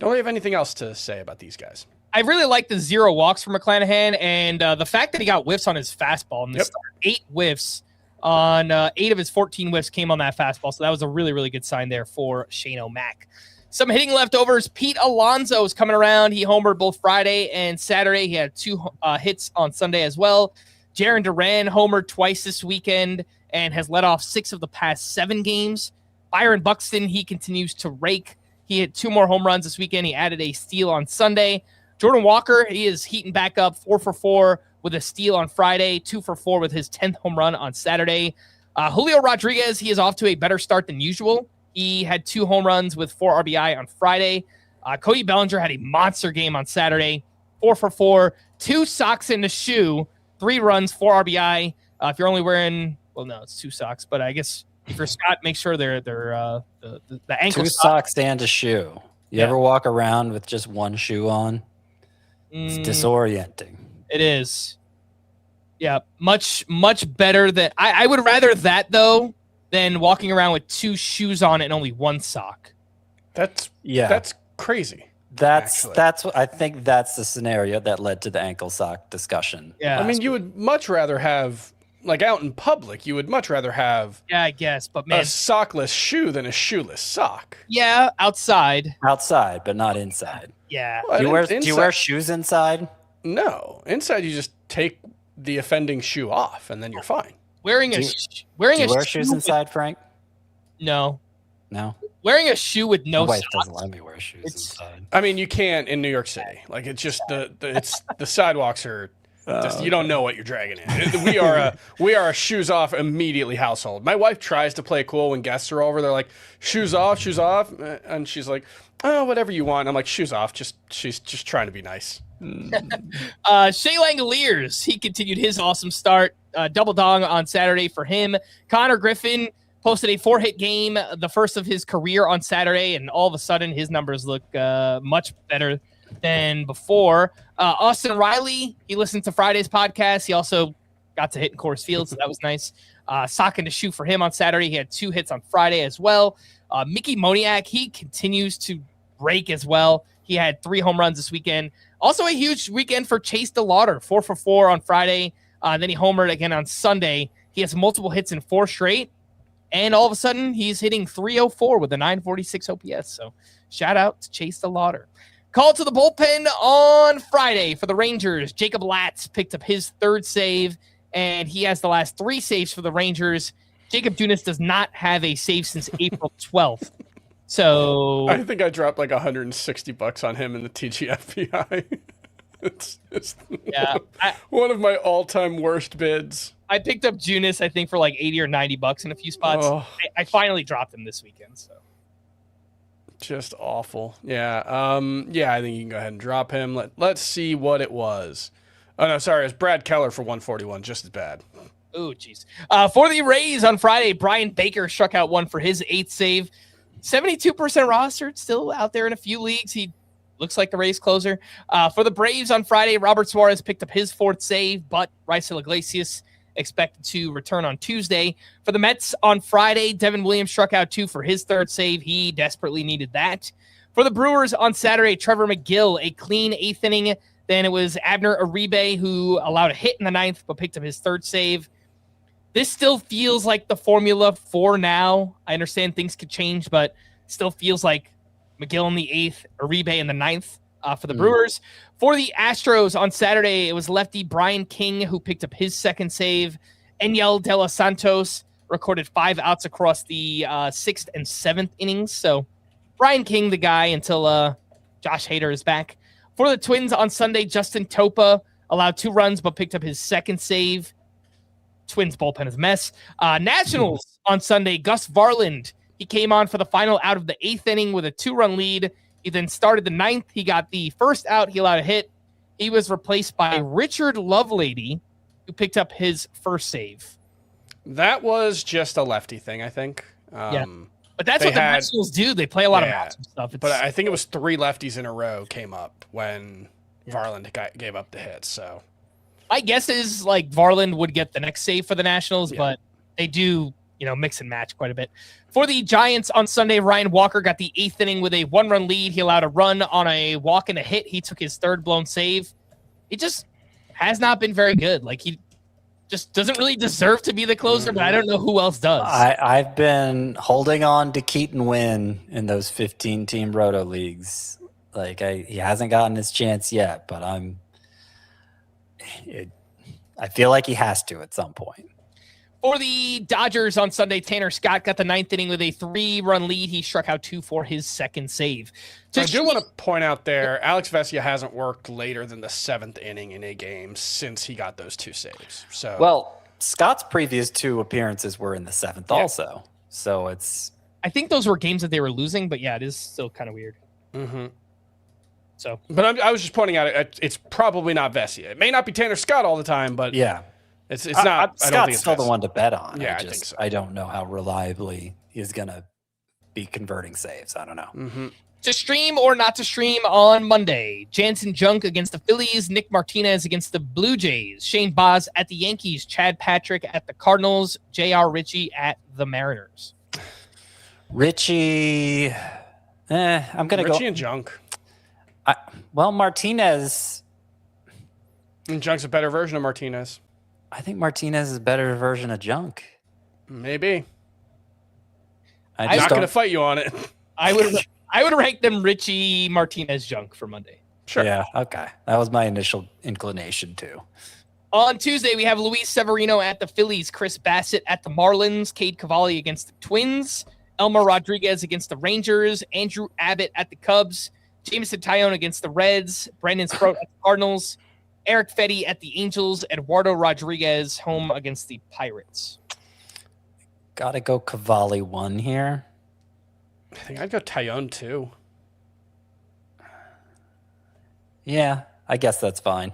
really have anything else to say about these guys. I really like the 0 walks for McClanahan, and the fact that he got whiffs on his fastball in this start. 8 whiffs on 8 of his 14 whiffs came on that fastball, so that was a really, really good sign there for Shane O'Mac. Some hitting leftovers. Pete Alonso is coming around. He homered both Friday and Saturday. He had 2 hits on Sunday as well. Jarren Duran homered twice this weekend and has led off 6 of the past 7 games. Byron Buxton, he continues to rake. He hit 2 more home runs this weekend. He added a steal on Sunday. Jordan Walker, he is heating back up, 4 for 4 with a steal on Friday, 2 for 4 with his 10th home run on Saturday. Julio Rodriguez, he is off to a better start than usual. He had 2 home runs with 4 RBI on Friday. Cody Bellinger had a monster game on Saturday, 4 for 4, 2 socks in the shoe, 3 runs, 4 RBI. If you're only wearing, well, no, it's 2 socks, but I guess if you're Scott, make sure they're the ankle 2 socks and a shoe. You ever walk around with just one shoe on? It's disorienting. It is. Yeah, much better than I would rather that though than walking around with 2 shoes on and only 1 sock. That's crazy. That's what I think. That's the scenario that led to the ankle sock discussion. Yeah, I mean, you would much rather have, like out in public, you would much rather have I guess, but man, a sockless shoe than a shoeless sock. Yeah, outside, but not inside. Yeah. Well, Do you wear shoes inside? No, inside you just take the offending shoe off and then you're fine. Wearing Do a you wear shoes inside, Frank? No. Wearing a shoe with no My wife socks. doesn't let me wear shoes inside. I mean, you can't in New York City. Like it's just the sidewalks are. You don't know what you're dragging in. We are a shoes off immediately household. My wife tries to play cool when guests are over. They're like, shoes off, and she's like, oh, whatever you want. I'm like, shoes off. She's just trying to be nice. Shea Langoliers, he continued his awesome start. Double dong on Saturday for him. Connor Griffin posted a 4-hit game, the first of his career on Saturday, and all of a sudden his numbers look much better than before. Austin Riley, he listened to Friday's podcast. He also got to hit in Coors Field, so that was nice. Sock and a shoe for him on Saturday. He had 2 hits on Friday as well. Mickey Moniak, he continues to rake as well. He had 3 home runs this weekend. Also a huge weekend for Chase DeLauder, 4 for 4 on Friday. Then he homered again on Sunday. He has multiple hits in 4 straight. And all of a sudden, he's hitting 304 with a 946 OPS. So shout out to Chase DeLauder. Call to the bullpen on Friday for the Rangers. Jacob Latz picked up his third save, and he has the last 3 saves for the Rangers. Jacob Junis does not have a save since April 12th. So I think I dropped like $160 on him in the TGFBI. It's one of my all-time worst bids. I picked up Junis, I think, for like $80 or $90 in a few spots. Oh. I finally dropped him this weekend. So just awful. Yeah. I think you can go ahead and drop him. Let's see what it was. Oh no, sorry, it was Brad Keller for 141, just as bad. Oh, jeez. For the Rays on Friday, Brian Baker struck out 1 for his 8th save. 72% rostered, still out there in a few leagues. He looks like the Rays closer. For the Braves on Friday, Robert Suarez picked up his 4th save, but Raisel Iglesias expected to return on Tuesday. For the Mets on Friday, Devin Williams struck out 2 for his 3rd save. He desperately needed that. For the Brewers on Saturday, Trevor McGill, a clean 8th inning. Then it was Abner Uribe who allowed a hit in the 9th, but picked up his 3rd save. This still feels like the formula for now. I understand things could change, but still feels like McGill in the 8th, Uribe in the 9th for the Brewers. For the Astros on Saturday, it was lefty Brian King who picked up his 2nd save. Enyel De Los Santos recorded 5 outs across the 6th and 7th innings. So Brian King, the guy, until Josh Hader is back. For the Twins on Sunday, Justin Topa allowed 2 runs but picked up his 2nd save. Twins bullpen is a mess. Nationals on Sunday, Gus Varland. He came on for the final out of the 8th inning with a 2-run lead. He then started the 9th. He got the first out. He allowed a hit. He was replaced by Richard Lovelady, who picked up his 1st save. That was just a lefty thing, I think. Yeah. But that's what the Nationals do. They play a lot of matchup stuff. But I think it was 3 lefties in a row came up when Varland gave up the hit. So my guess is like Varland would get the next save for the Nationals, but they do, mix and match quite a bit. For the Giants on Sunday, Ryan Walker got the 8th inning with a 1-run lead. He allowed a run on a walk and a hit. He took his 3rd blown save. He just has not been very good. Like he just doesn't really deserve to be the closer, but I don't know who else does. I've been holding on to Keaton Wynn in those 15-team roto leagues. Like he hasn't gotten his chance yet, but I feel like he has to at some point. For the Dodgers on Sunday, Tanner Scott got the 9th inning with a 3-run lead. He struck out 2 for his 2nd save. I do want to point out there, Alex Vesia hasn't worked later than the 7th inning in a game since he got those 2 saves. So well, Scott's previous 2 appearances were in the 7th also. So I think those were games that they were losing, but yeah, it is still kind of weird. Mm-hmm. So, but I was just pointing out it's probably not Vesia. It may not be Tanner Scott all the time, but yeah. It's not. Scott's still the one to bet on. Yeah, I think so. I don't know how reliably he's going to be converting saves. I don't know. Mm-hmm. To stream or not to stream on Monday, Jansen Junk against the Phillies, Nick Martinez against the Blue Jays, Shane Baz at the Yankees, Chad Patrick at the Cardinals, J.R. Ritchie at the Mariners. Ritchie, I'm going to go. Ritchie and Junk. Martinez. And Junk's a better version of Martinez. I think Martinez is a better version of Junk. Maybe. I'm not going to fight you on it. I would rank them Ritchie, Martinez, Junk for Monday. Sure. Yeah, okay. That was my initial inclination, too. On Tuesday, we have Luis Severino at the Phillies, Chris Bassett at the Marlins, Cade Cavalli against the Twins, Elmer Rodriguez against the Rangers, Andrew Abbott at the Cubs, Jameson Taillon against the Reds, Brandon Sprout at the Cardinals, Eric Fetty at the Angels, Eduardo Rodriguez home against the Pirates. Got to go Cavalli 1 here. I think I'd go Taillon 2. Yeah, I guess that's fine.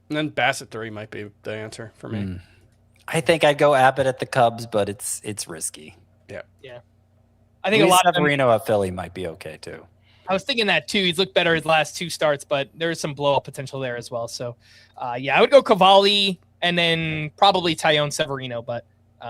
And then Bassett 3 might be the answer for me. I think I'd go Abbott at the Cubs, but it's risky. Yeah. I think Luis a lot of Severino at Philly might be okay too. I was thinking that too. He's looked better his last 2 starts, but there's some blow up potential there as well. So, I would go Cavalli and then probably Taillon Severino, but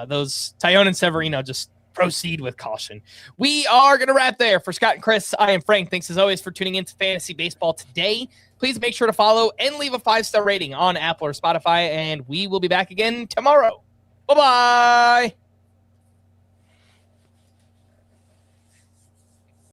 those Taillon and Severino just proceed with caution. We are going to wrap there. For Scott and Chris, I am Frank. Thanks as always for tuning in to Fantasy Baseball today. Please make sure to follow and leave a 5-star rating on Apple or Spotify, and we will be back again tomorrow. Bye-bye.